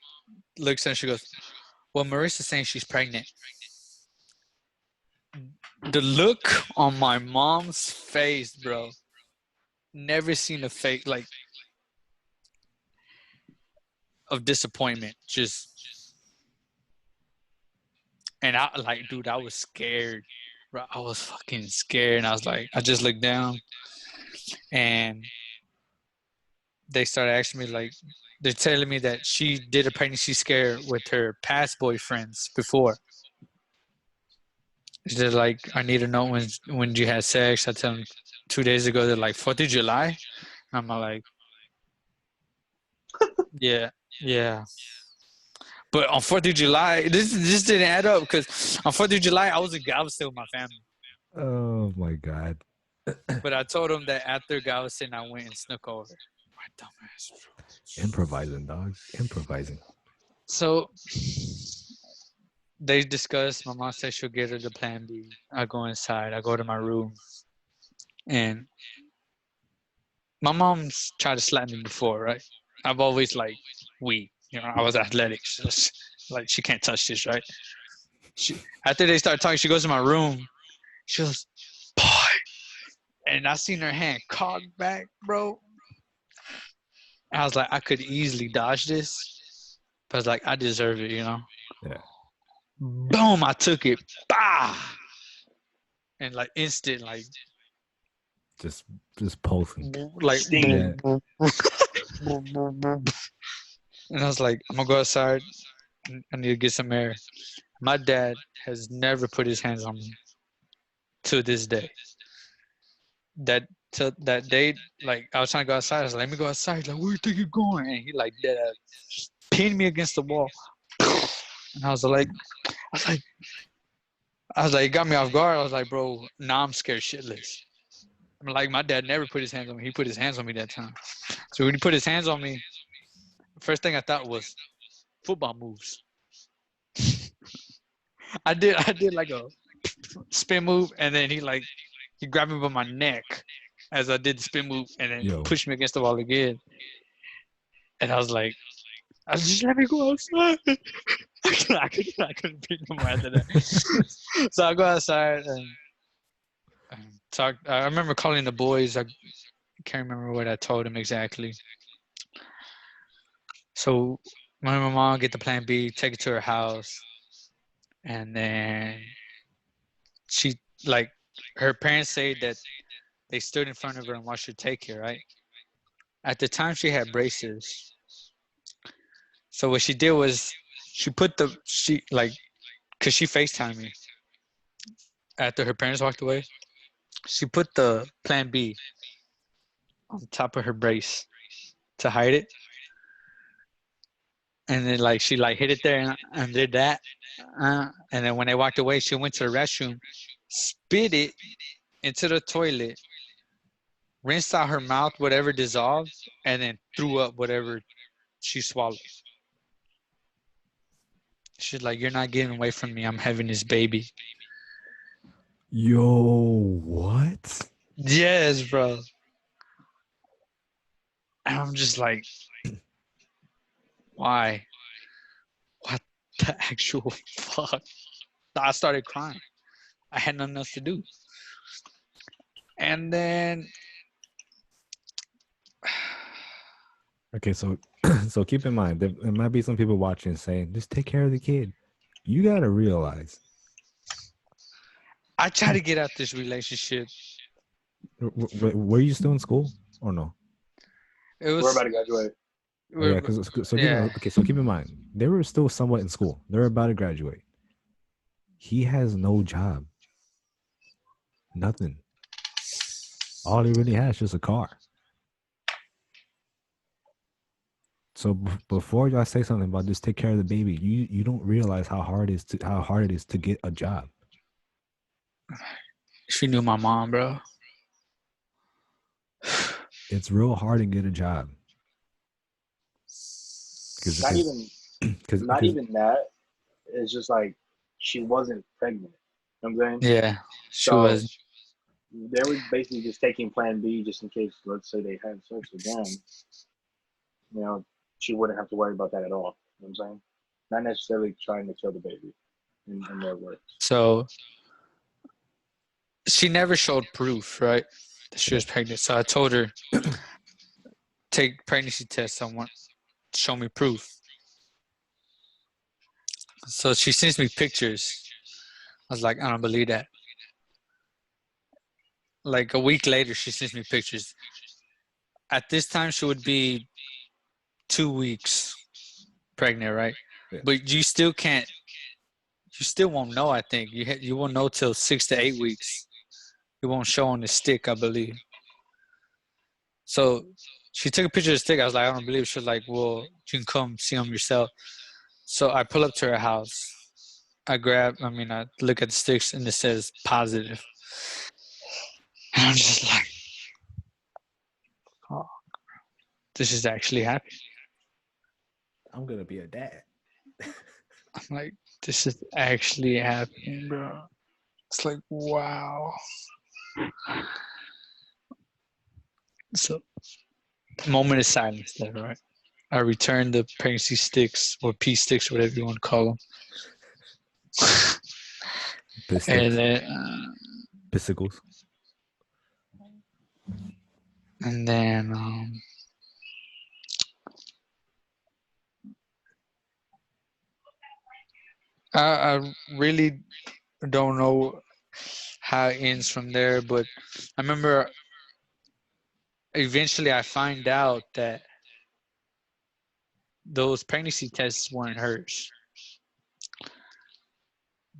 looks at her and she goes, well, Marissa's saying she's pregnant. The look on my mom's face, bro. Never seen a face like of disappointment. And I like, dude, I was scared. Bro, I was fucking scared. And I was like, I just looked down, and they started asking me like, they're telling me that she did a pregnancy scare with her past boyfriends before. They're like, I need to know when you had sex. I tell them 2 days ago. They're like, 4th of July. I'm like, yeah. But on 4th of July, this didn't add up because on 4th of July, I was still with my family. Oh my God. But I told them that after Galveston, I went and snuck over. My dumbass. Improvising, dog. Improvising. So they discussed. My mom said she'll get her the Plan B. I go inside. I go to my room, and my mom's tried to slap me before, right? I've always like I was athletic. Like she can't touch this, right? After they start talking, she goes to my room. She goes, boy, and I seen her hand cocked back, bro. I was like, I could easily dodge this, but I was like, I deserve it, Yeah. Boom! I took it, bah, and like instant, like just pulsing. like Stinging. boom. And I was like, I'm gonna go outside. I need to get some air. My dad has never put his hands on me to this day. That day, like I was trying to go outside. I was like, let me go outside. He's like, where you think you're going? And he like pinned me against the wall. And I was like, it got me off guard. I was like, bro, now I'm scared shitless. I'm like, my dad never put his hands on me. He put his hands on me that time. So when he put his hands on me, first thing I thought was football moves. I did like a spin move, and then he grabbed me by my neck as I did the spin move, and then pushed me against the wall again. And I was like, just let me go outside. I couldn't beat no more after that. So I go outside and talk. I remember calling the boys. I can't remember what I told them exactly. So my mom get the Plan B, take it to her house, and then she like her parents say that they stood in front of her and watched her take her, right? At the time, she had braces. So what she did was she put because she FaceTimed me after her parents walked away. She put the Plan B on top of her brace to hide it. And then like she like hit it there and did that. And then when they walked away, she went to the restroom, spit it into the toilet, rinsed out her mouth, whatever dissolved, and then threw up whatever she swallowed. She's like, "You're not getting away from me. I'm having this baby." Yo, what? Yes, bro. And I'm just like, why? What the actual fuck? I started crying. I had nothing else to do. And then Okay, so so keep in mind there might be some people watching saying, "Just take care of the kid." You gotta realize. I tried to get out this relationship. Were you still in school or no? It We're was, about to graduate. Oh yeah, we're, because so yeah. so keep in mind they were still somewhat in school. They're about to graduate. He has no job, nothing. All he really has is just a car. So before y'all say something about just take care of the baby, you don't realize how hard it is to get a job. She knew my mom, bro. It's real hard to get a job because Not because even, not because even that. It's just like she wasn't pregnant. You know what I'm saying? Yeah, she So was. they were basically just taking Plan B just in case, let's say they had sex again. You know, she wouldn't have to worry about that at all. You know what I'm saying? Not necessarily trying to kill the baby, in their words. So she never showed proof, right, that she was pregnant. So I told her, take pregnancy test. I want show me proof. So she sends me pictures. I was like, I don't believe that. Like a week later, she sends me pictures. At this time, she would be 2 weeks pregnant, right? yeah, But you still can't. You still won't know. I think you won't know till 6 to 8 weeks. It won't show on the stick, I believe. So she took a picture of the stick. I was like, I don't believe it. She was like, well, you can come see them yourself. So I pull up to her house. I look at the sticks and it says positive. And I'm just like, oh, this is actually happening. I'm gonna be a dad. I'm like, this is actually happening, bro. It's like, wow. So, moment of silence there, right? I returned the pregnancy sticks or pea sticks, whatever you want to call them. And Pisticles, then, pisticles. and then I really don't know how it ends from there, but I remember eventually I find out that those pregnancy tests weren't hers.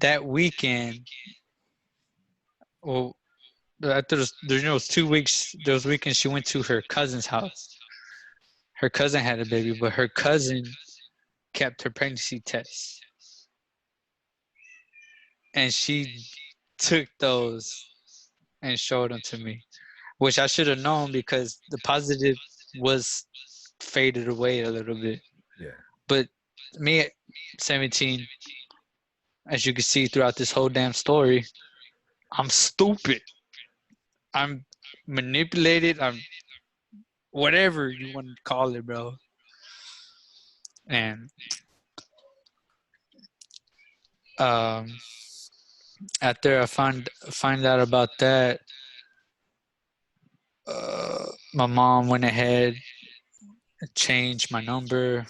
That weekend, well, after those 2 weeks, those weekends she went to her cousin's house. Her cousin had a baby, but her cousin kept her pregnancy tests, and she took those and showed them to me, which I should have known because the positive was faded away a little bit. Yeah. But me at 17, as you can see throughout this whole damn story, I'm stupid. I'm manipulated. I'm whatever you want to call it, bro. And um, after I find out about that, my mom went ahead and changed my number,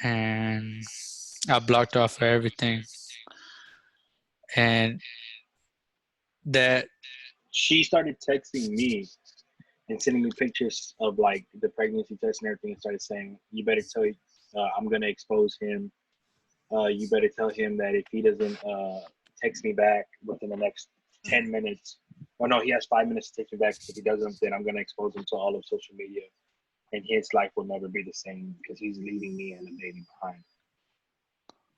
and I blocked her off for everything. And that She started texting me and sending me pictures of like the pregnancy test and everything, and started saying, "You better tell I'm gonna expose him. You better tell him that if he doesn't text me back within the next 10 minutes, or no, he has 5 minutes to text me back. If he doesn't, then I'm gonna expose him to all of social media." and his life will never be the same because he's leaving me and the baby behind.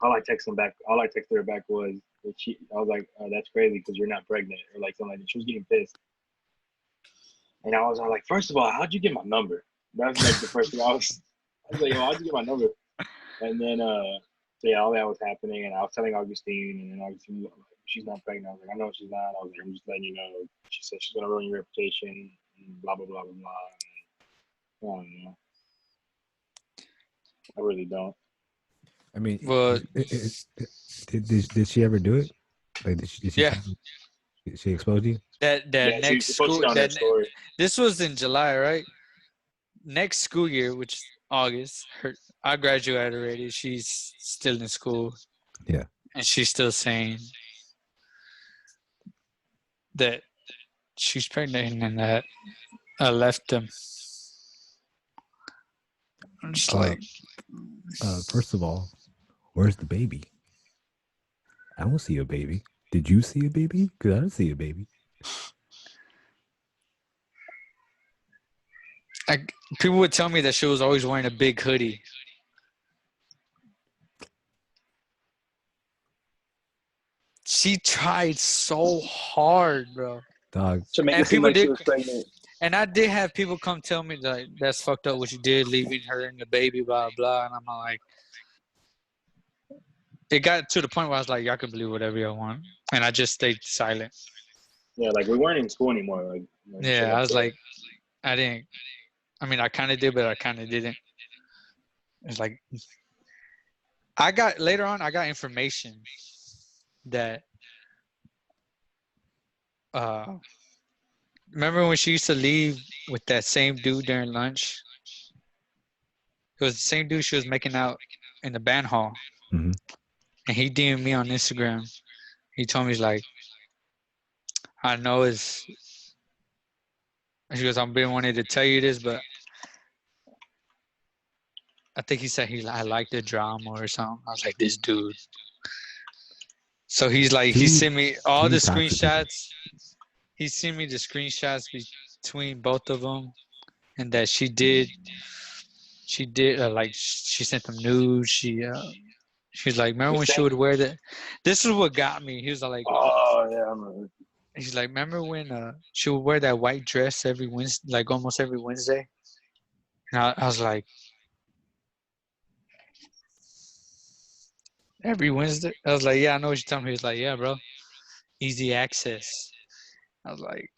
All I texted him back, all I texted her back was, I was like, that's crazy because you're not pregnant, or like something like that. She was getting pissed, and I was like, first of all, how'd you get my number? That was like the first thing I was like, yo, how'd you get my number? And then, so yeah, all that was happening, and I was telling Augustine, and then Augustine was like, she's not pregnant. I was like, I know she's not. I was like, I'm just letting you know. She said she's gonna ruin your reputation, and blah blah blah blah blah. And I don't know. I really don't. I mean, Well, did she ever do it? Like, yeah, did she expose you? that Yeah, next she school posted on her story. this was in July, right? Next school year, which is August, I graduated already. She's still in school. Yeah. And she's still saying that she's pregnant and that I left him. I'm just like, First of all, where's the baby? I don't see a baby. Did you see a baby? Because I don't see a baby. people would tell me that she was always wearing a big hoodie. She tried so hard, bro. Dog. To make And it seem people like she did, was pregnant. and I did have people come tell me that that's fucked up what you did, leaving her and the baby, blah blah. And I'm like, it got to the point where I was like, y'all can believe whatever y'all want, and I just stayed silent. Yeah, like we weren't in school anymore. Like Yeah, I was like, I didn't. I mean, I kind of did, but I kind of didn't. It's like I got information that remember when she used to leave with that same dude during lunch? It was the same dude she was making out in the band hall. Mm-hmm. And he DM'd me on Instagram. He told me, he's like, I know it's, she goes, I've been wanting to tell you this, but I think he said I like the drama or something. I was like, this dude. So he's like, he sent me all the screenshots. He sent me the screenshots between both of them, and that she did like she sent them nudes. She's like, remember when she would wear that? This is what got me. He was like, oh yeah, I remember. he's like, remember when she would wear that white dress every Wednesday, like almost every Wednesday? And I was like, every Wednesday? I was like, yeah, I know what you're talking about. He was like, yeah, bro, easy access. I was like,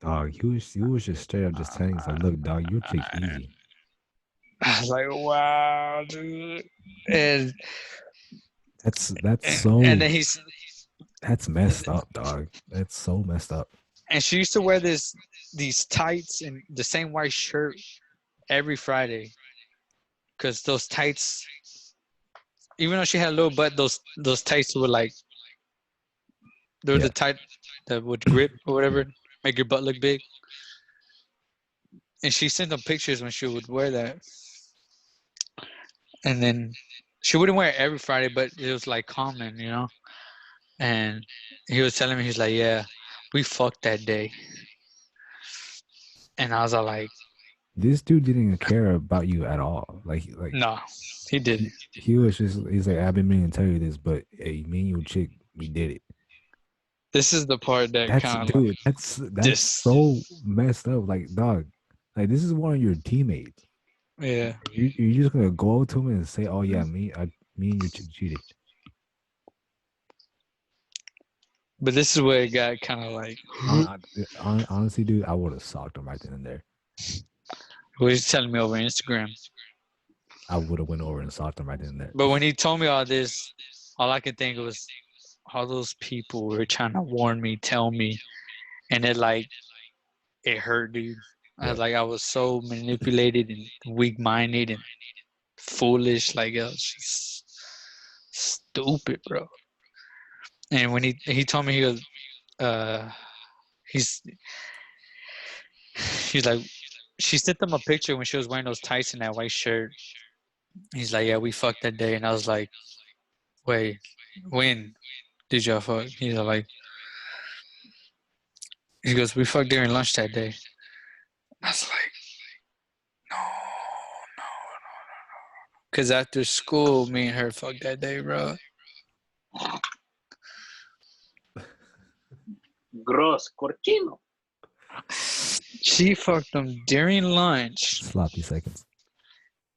Dog, he was just straight up just telling us, like, look, dog, your chick's easy. I was like, wow, dude. And that's so. And then that's messed up, dog. That's so messed up. And she used to wear these tights and the same white shirt every Friday, because those tights, even though she had a little butt, those tights were like, they were the tight that would grip or whatever, make your butt look big. And she sent them pictures when she would wear that. And then she wouldn't wear it every Friday, but it was like common, you know? And he was telling me, he's like, yeah, we fucked that day. And I was all like, this dude didn't even care about you at all. Like no, he didn't. He was just, he's like, I've been meaning to tell you this, but hey, me and your chick, we did it. This is the part that kind of, dude, that's so messed up. Like, dog, like, this is one of your teammates. Yeah. You're just gonna go to him and say, oh yeah, me and your chick cheated. But this is where it got kind of like, honestly, dude, I would have socked him right then and there. He was telling me over Instagram. I would have went over and socked him right then and there. But when he told me all this, all I could think was all those people were trying to warn me, tell me, and it hurt, dude. I was so manipulated and weak-minded and foolish. Like, it was just stupid, bro. And when he told me, he was, he's like, she sent them a picture when she was wearing those tights and that white shirt. He's like, yeah, we fucked that day. And I was like, wait, when did y'all fuck? He's like, he goes, we fucked during lunch that day. I was like, Cause after school, me and her fucked that day, bro. Gross cochino. She fucked him during lunch. Sloppy seconds.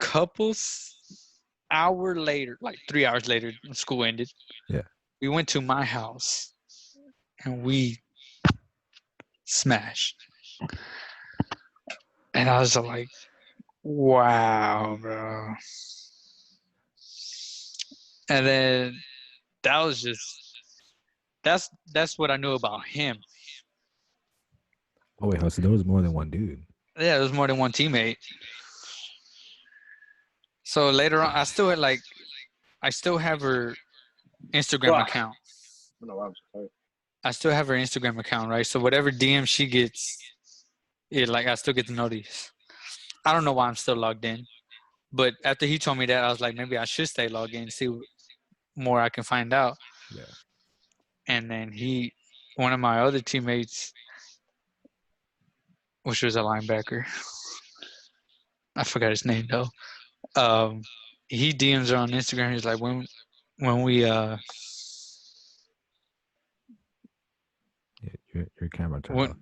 Couples hour later, like 3 hours later, when school ended. Yeah. We went to my house and we smashed. And I was like, wow, bro. And then that was just that's what I knew about him. Oh wait, so there was more than one dude. Yeah, there was more than one teammate. So later on, I still have her Instagram Fuck. account. No, I'm sorry. I still have her Instagram account, right? So whatever DM she gets, I still get the notice. I don't know why I'm still logged in, but after he told me that, I was like, maybe I should stay logged in and see what more I can find out. Yeah. And then one of my other teammates, which was a linebacker, I forgot his name though. He DMs her on Instagram. He's like, when we Yeah, your camera turned off.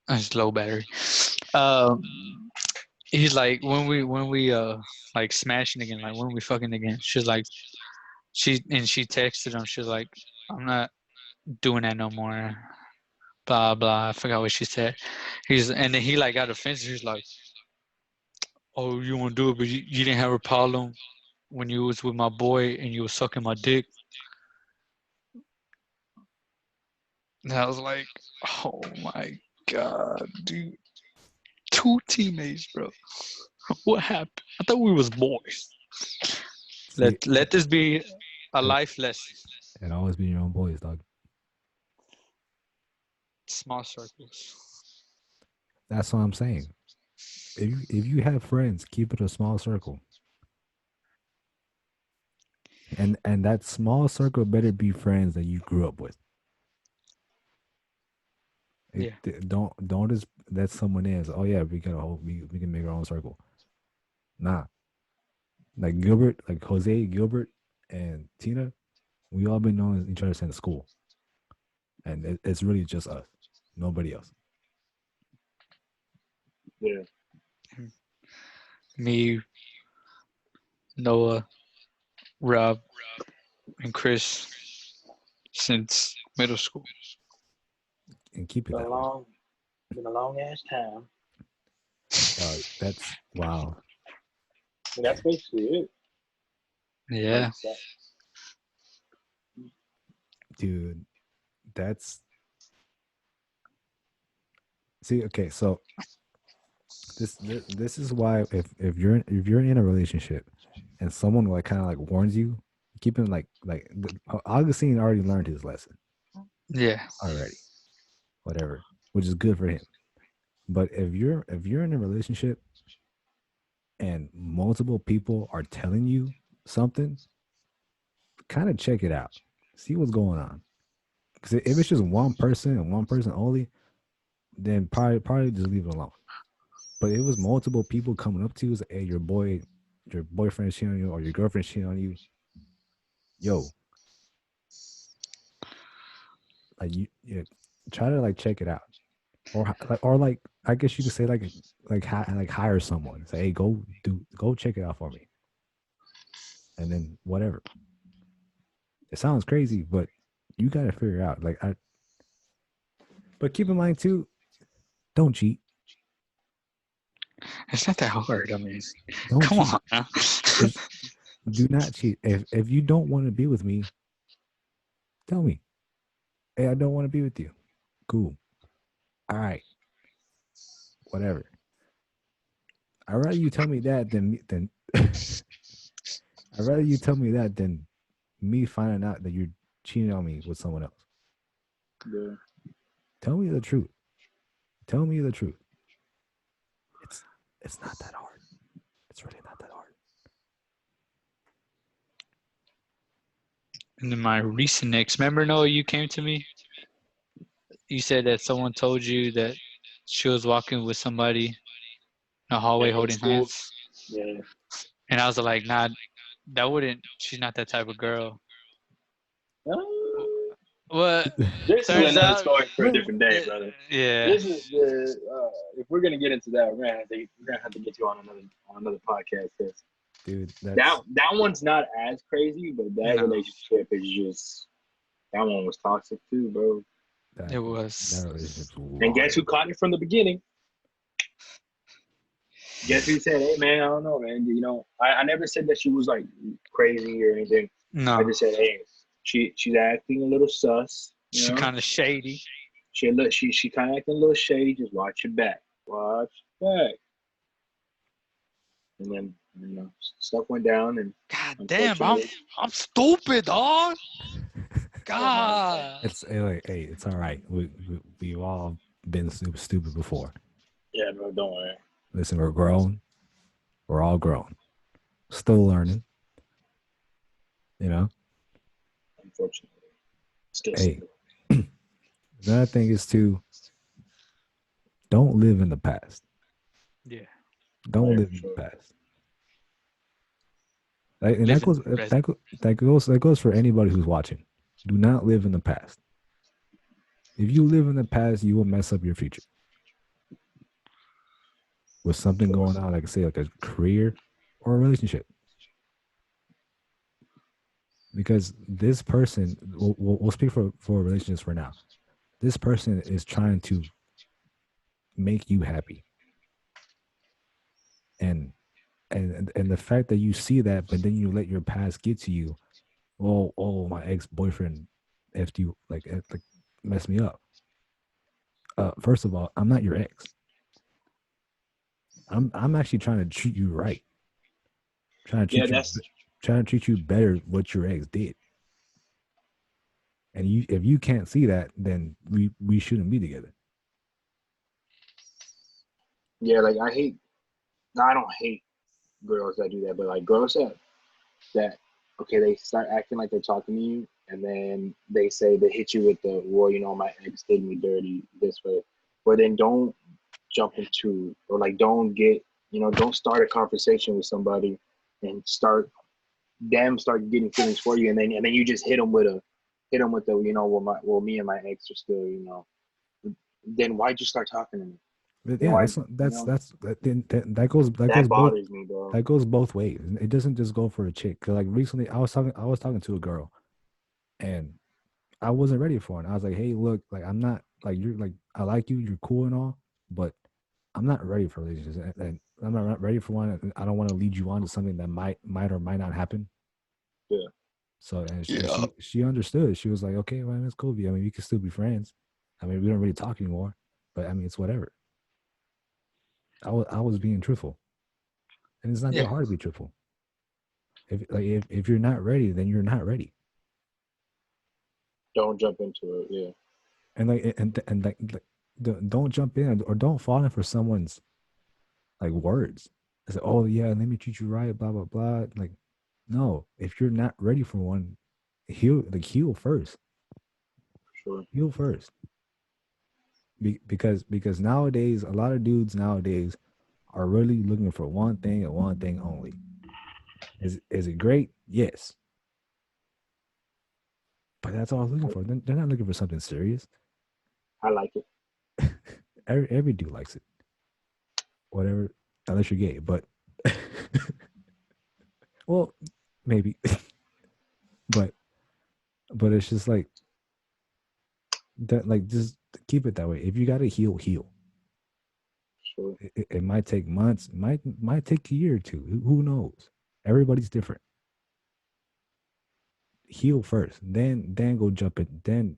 It's low battery. He's like, when we like smashing again, like when we fucking again. She's like, she texted him. She's like, I'm not doing that no more. Blah blah. I forgot what she said. And then he like got offensive. He's like, oh, you want to do it, but you didn't have a problem when you was with my boy and you was sucking my dick. And I was like, oh my god, dude. 2 teammates, bro. What happened? I thought we was boys. See, Let this be a life lesson. and always be your own boys, dog. Small circles. That's what I'm saying. If you have friends, keep it a small circle. And that small circle better be friends that you grew up with. Don't just let someone in. Oh yeah, we can make our own circle. Nah. Like Gilbert, like Jose, Gilbert, and Tina, we all been knowing each other since school. And it's really just us. Nobody else. Yeah. Me, Noah, Rob, and Chris since middle school. And keep it that way. Been a long ass time. That's wow. And that's basically it. Yeah. Dude, that's see, okay, so this is why if you're in a relationship and someone like kind of like warns you, keep him like Augustine already learned his lesson. Yeah. Already. Whatever. Which is good for him. But if you're in a relationship and multiple people are telling you something, kind of check it out. See what's going on. Because if it's just one person and one person only, then probably just leave it alone. But it was multiple people coming up to you, say, hey, your boyfriend's cheating on you or your girlfriend's cheating on you. Yo. Like you try to like check it out. Or like I guess you could say like hire someone. Say, hey, go check it out for me. And then whatever. It sounds crazy, but you gotta figure out. But keep in mind too, don't cheat. It's not that hard. I mean, Don't come cheat. on. Do not cheat. If you don't want to be with me, tell me. Hey, I don't want to be with you. Cool. All right. Whatever. I'd rather you tell me that than I'd rather you tell me that than me finding out that you're cheating on me with someone else. Yeah. Tell me the truth. Tell me the truth. It's not that hard. It's really not that hard. And then my recent ex, remember Noah, you came to me? You said that someone told you that she was walking with somebody. the hallway in holding school. hands. Yeah. And I was like, nah, that wouldn't. She's not that type of girl. Uh, Well, this is turns another out, story for a different day, brother. yeah, This is the if we're gonna get into that, we're gonna have to get you on another podcast. Dude, That one's not as crazy, but that no, relationship is just that one was toxic too, bro. it was. that relationship's And guess who wild. caught it from the beginning? Guess who said, "Hey man, I don't know, man. You know, I never said that she was like crazy or anything. I No, just said, hey, she's acting a little sus. You she know, kind of shady. she kind of acting a little shady. Just watch your back. Watch your back." And then stuff went down, and God damn, unfortunately, I'm stupid, dog. God. It's it's all right. We've all been stupid before. yeah, bro, don't worry. Listen, we're grown. We're all grown. Still learning. You know. Unfortunately, still Hey, single. another thing is to don't live in the past. Yeah. Don't Right, live for in sure. the past. And Live in the present. that goes for anybody who's watching. Do not live in the past. If you live in the past, you will mess up your future. With something going on, like say, like a career or a relationship. Because this person, we'll speak for relationships for now. This person is trying to make you happy, and the fact that you see that, but then you let your past get to you. Oh, my ex-boyfriend, effed you, like messed me up. First of all, I'm not your ex. I'm actually trying to treat you right. Trying to Yeah, trying to treat you better what your ex did. And if you can't see that, then we shouldn't be together. yeah. Like I hate. No, I don't hate girls that do that, but like girls that okay, they start acting like they're talking to you, and then they hit you with the, well, my ex did me dirty this way, but then don't jump into, or like don't don't start a conversation with somebody and start getting feelings for you, and then you just hit them with the, well, me and my ex are still, then why'd you start talking to me? But Then yeah, why, that goes that both bothers me, bro. that goes both ways. It doesn't just go for a chick. 'Cause like recently, I was talking to a girl, and I wasn't ready for it. I was like, hey, look, like I'm not like you're like I like you, you're cool and all, but I'm not ready for relationships, and I'm not ready for one. And I don't want to lead you on to something that might or might not happen. Yeah. So and she understood. She was like, okay, well, it's cool. I mean, we can still be friends. I mean, we don't really talk anymore, but I mean, it's whatever. I was being truthful, and it's not that Yeah. hard to be truthful. If you're not ready, then you're not ready. Don't jump into it. Yeah. And don't jump in or don't fall in for someone's like words. I said, oh yeah, let me treat you right, blah blah blah. Like, no, if you're not ready for one, heal first. Sure. Heal first. Because nowadays, a lot of dudes nowadays are really looking for one thing and one thing only. Is it great? Yes. But that's all I was looking for. They're not looking for something serious. I like it. Every dude likes it. Whatever, unless you're gay. But well, maybe. but it's just like that. Like just keep it that way. If you got to heal, heal. Sure. It might take months. Might take a year or two. Who knows? Everybody's different. Heal first, then go jump in, then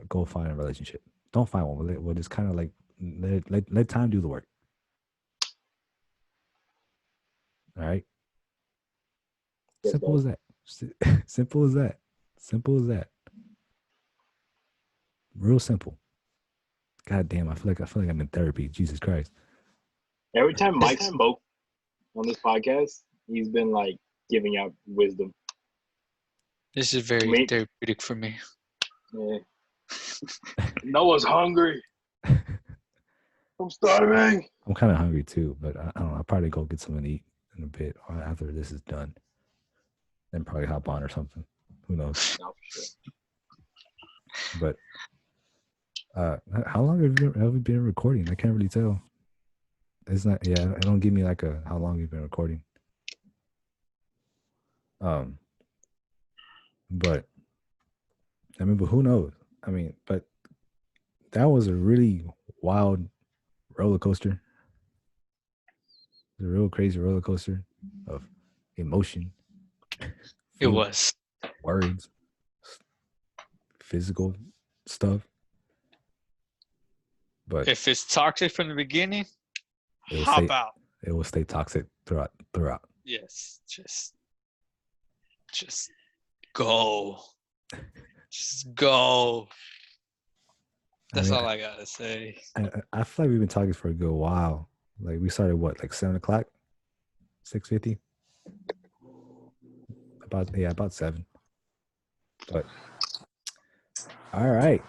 go find a relationship. Don't find one. Well, just kind of like let time do the work. All right. Get Simple that. as that. Simple as that. Simple as that. Real simple. God damn, I feel like I'm in therapy. Jesus Christ. Every time Mike spoke on this podcast, he's been like giving out wisdom. This is very Me, therapeutic for me. yeah. Noah's hungry. I'm starving. I'm kind of hungry too, but I don't know. I'll probably go get something to eat in a bit or after this is done. Then probably hop on or something. Who knows? Oh, shit. But how long have we been recording? I can't really tell. It's not. Yeah, it don't give me like a how long you've been recording. But I mean, but who knows? I mean, but that was a really wild roller coaster. It was a real crazy roller coaster of emotion. It was. Words, physical stuff. But If it's toxic from the beginning, it will hop stay. out. It will stay toxic throughout. Yes, just go. Just go. That's all I gotta say. I feel like we've been talking for a good while. Like we started what, like 7:00, 6:50. About 7. But all right.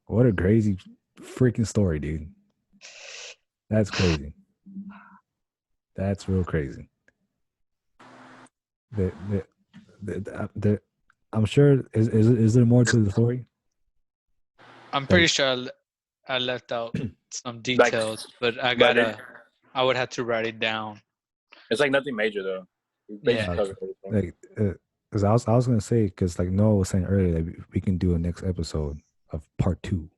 What a crazy freaking story, dude. That's crazy. That's real crazy. I'm sure is there more to the story? I'm pretty sure I left out some details, but I would have to write it down. It's like nothing major though. Yeah. Like, because I was gonna say, because like Noah was saying earlier, that we can do a next episode of part 2.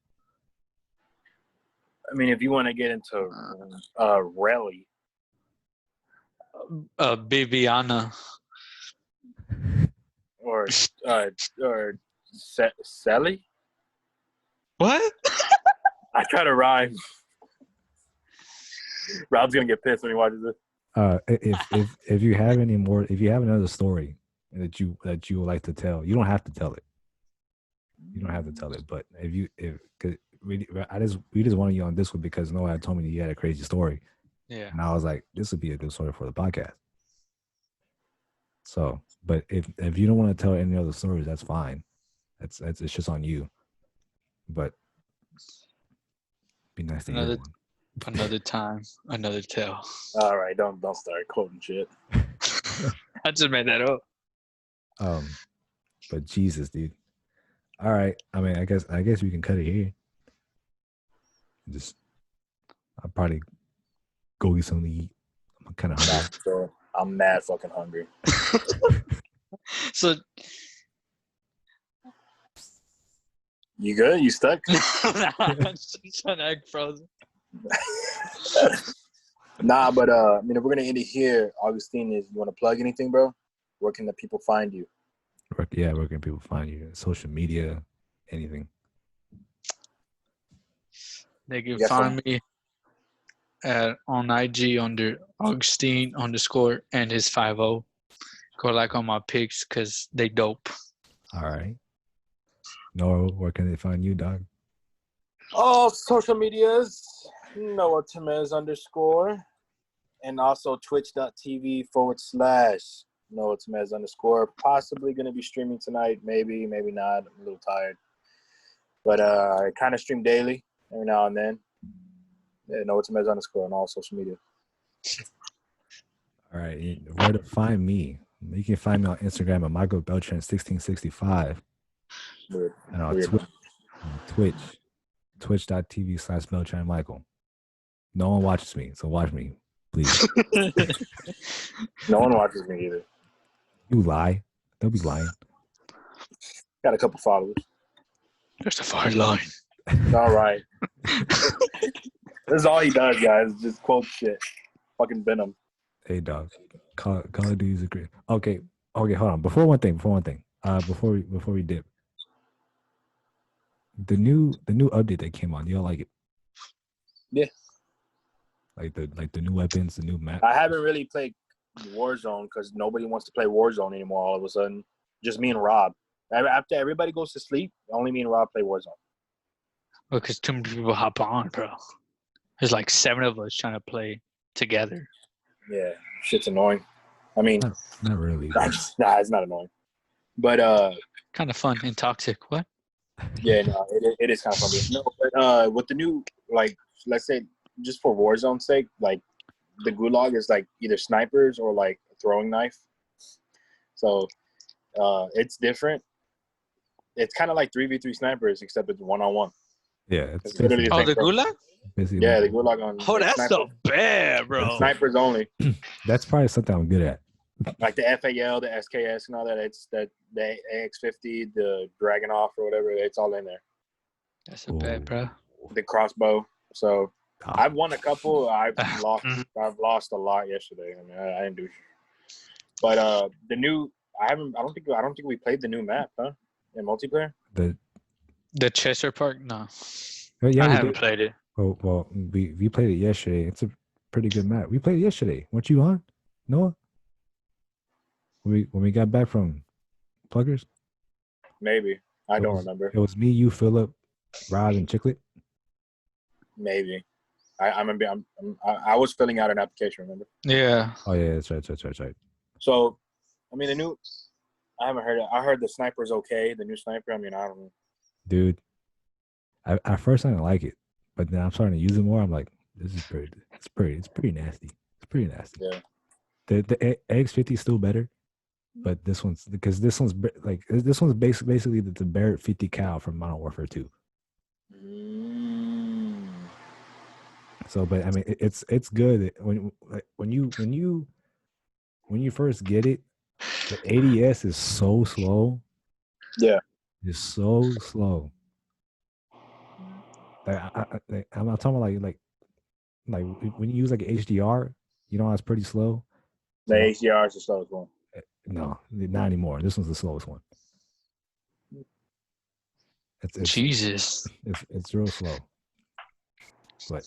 I mean, if you want to get into rally, Bibiana. or Sally. What? I try to rhyme. Rob's gonna get pissed when he watches this. If you have any more, if you have another story that you would like to tell, you don't have to tell it. You don't have to tell it, but cause we just wanted you on this one because Noah had told me that you had a crazy story. Yeah. And I was like, this would be a good story for the podcast. So, but if you don't want to tell any other stories, that's fine. It's just on you. But be nice to hear one. Another time, another tale. All right, don't start quoting shit. I just made that up. But Jesus, dude. All right. I mean, I guess we can cut it here. I'll probably go get something to eat. I'm kind of hungry. So I'm mad fucking hungry. So you good? You stuck? an egg frozen. Nah, but I mean, if we're gonna end it here, Augustine, you want to plug anything, bro? Where can the people find you? Yeah, where can people find you? Social media, anything. They can find me on IG under Augustine _ and his 50. Go like on my pics because they dope. All right. Noah, where can they find you, dog? All social medias, Noah Temez _ and also twitch.tv / Noah Temez _ possibly going to be streaming tonight. Maybe not. I'm a little tired. But I kind of stream daily every now and then. Yeah, Noah Temez _ on all social media. All right. Where to find me? You can find me on Instagram at Michael Beltran 1665. And on Twitch, twitch.tv / Beltran Michael. No one watches me, so watch me, please. No one watches me either. You lie. They'll be lying. Got a couple followers. There's a fine line. All right. This is all he does, guys. Just quote shit. Fucking Venom. Hey, dog. Call of Duty is a great. Okay, hold on. Before one thing. Before we dip. The new update that came on, y'all like it? Yeah. Like the new weapons, the new map. I haven't really played Warzone because nobody wants to play Warzone anymore. All of a sudden, just me and Rob. After everybody goes to sleep, only me and Rob play Warzone. Well, because too many people hop on, bro. There's like 7 of us trying to play together. Yeah, shit's annoying. I mean, not really. Nah, it's not annoying. But kind of fun and toxic. What? Yeah, no, it is kind of funny. No, but with the new, like, let's say, just for Warzone's sake, like, the gulag is like either snipers or like a throwing knife. So it's different. It's kind of like 3v3 snipers, except it's 1-on-1. Yeah, it's It's literally the Oh, same the thing. gulag? basically Yeah, like, the gulag on Oh, it's that's snipers, so bad, bro. That's it. snipers only. that's probably something I'm good at. Like the FAL, the SKS, and all that. It's that the AX50, the Dragonov or whatever. It's all in there. That's a bad, bro. The crossbow. So Ah, I've won a couple. I've lost a lot yesterday. I mean, I didn't do. But the new, I don't think we played the new map, huh? In multiplayer. The Chester Park? No. yeah, I we haven't did. played it. Well, we played it yesterday. It's a pretty good map. We played it yesterday. Weren't you on, Noah? When we got back from Pluggers, Maybe I it don't was, remember. It was me, you, Philip, Rod, and Chiclet. Maybe I remember. I was filling out an application. Remember? Yeah. Oh yeah, that's right. So, I mean, the new. I haven't heard it. I heard the sniper's okay. The new sniper. I mean, I don't know. Dude. At first I didn't like it, but then I'm starting to use it more. I'm like, this is pretty. It's pretty nasty. It's pretty nasty. Yeah. The X50 is still better, but this one's like this one's basically the Barrett 50 cal from Modern Warfare 2. So, but I mean, it's good when you first get it, the ADS is so slow. Yeah. It's so slow. Like I'm not talking about like when you use like an HDR, you know, it's pretty slow. The HDR is the slowest one. No, not anymore. This one's the slowest one. It's Jesus. It's real slow. But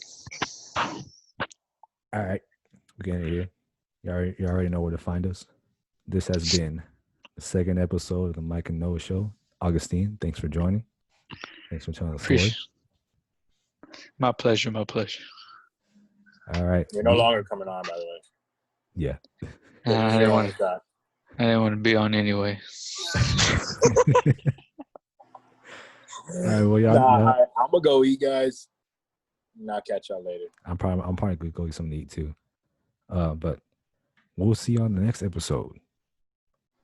all right, we're getting here. You already know where to find us. This has been the second episode of the Mike and Noah Show. Augustine, thanks for joining. Thanks for telling the story. My pleasure. All right. You're no longer coming on, by the way. Yeah. I didn't want to be on anyway. All right. Well, y'all. I'm gonna go eat, guys. And I'll catch y'all later. I'm probably gonna go get something to eat too. But we'll see you on the next episode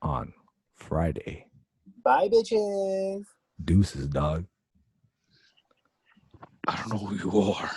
on Friday. Bye, bitches. Deuces, dog. I don't know who you are.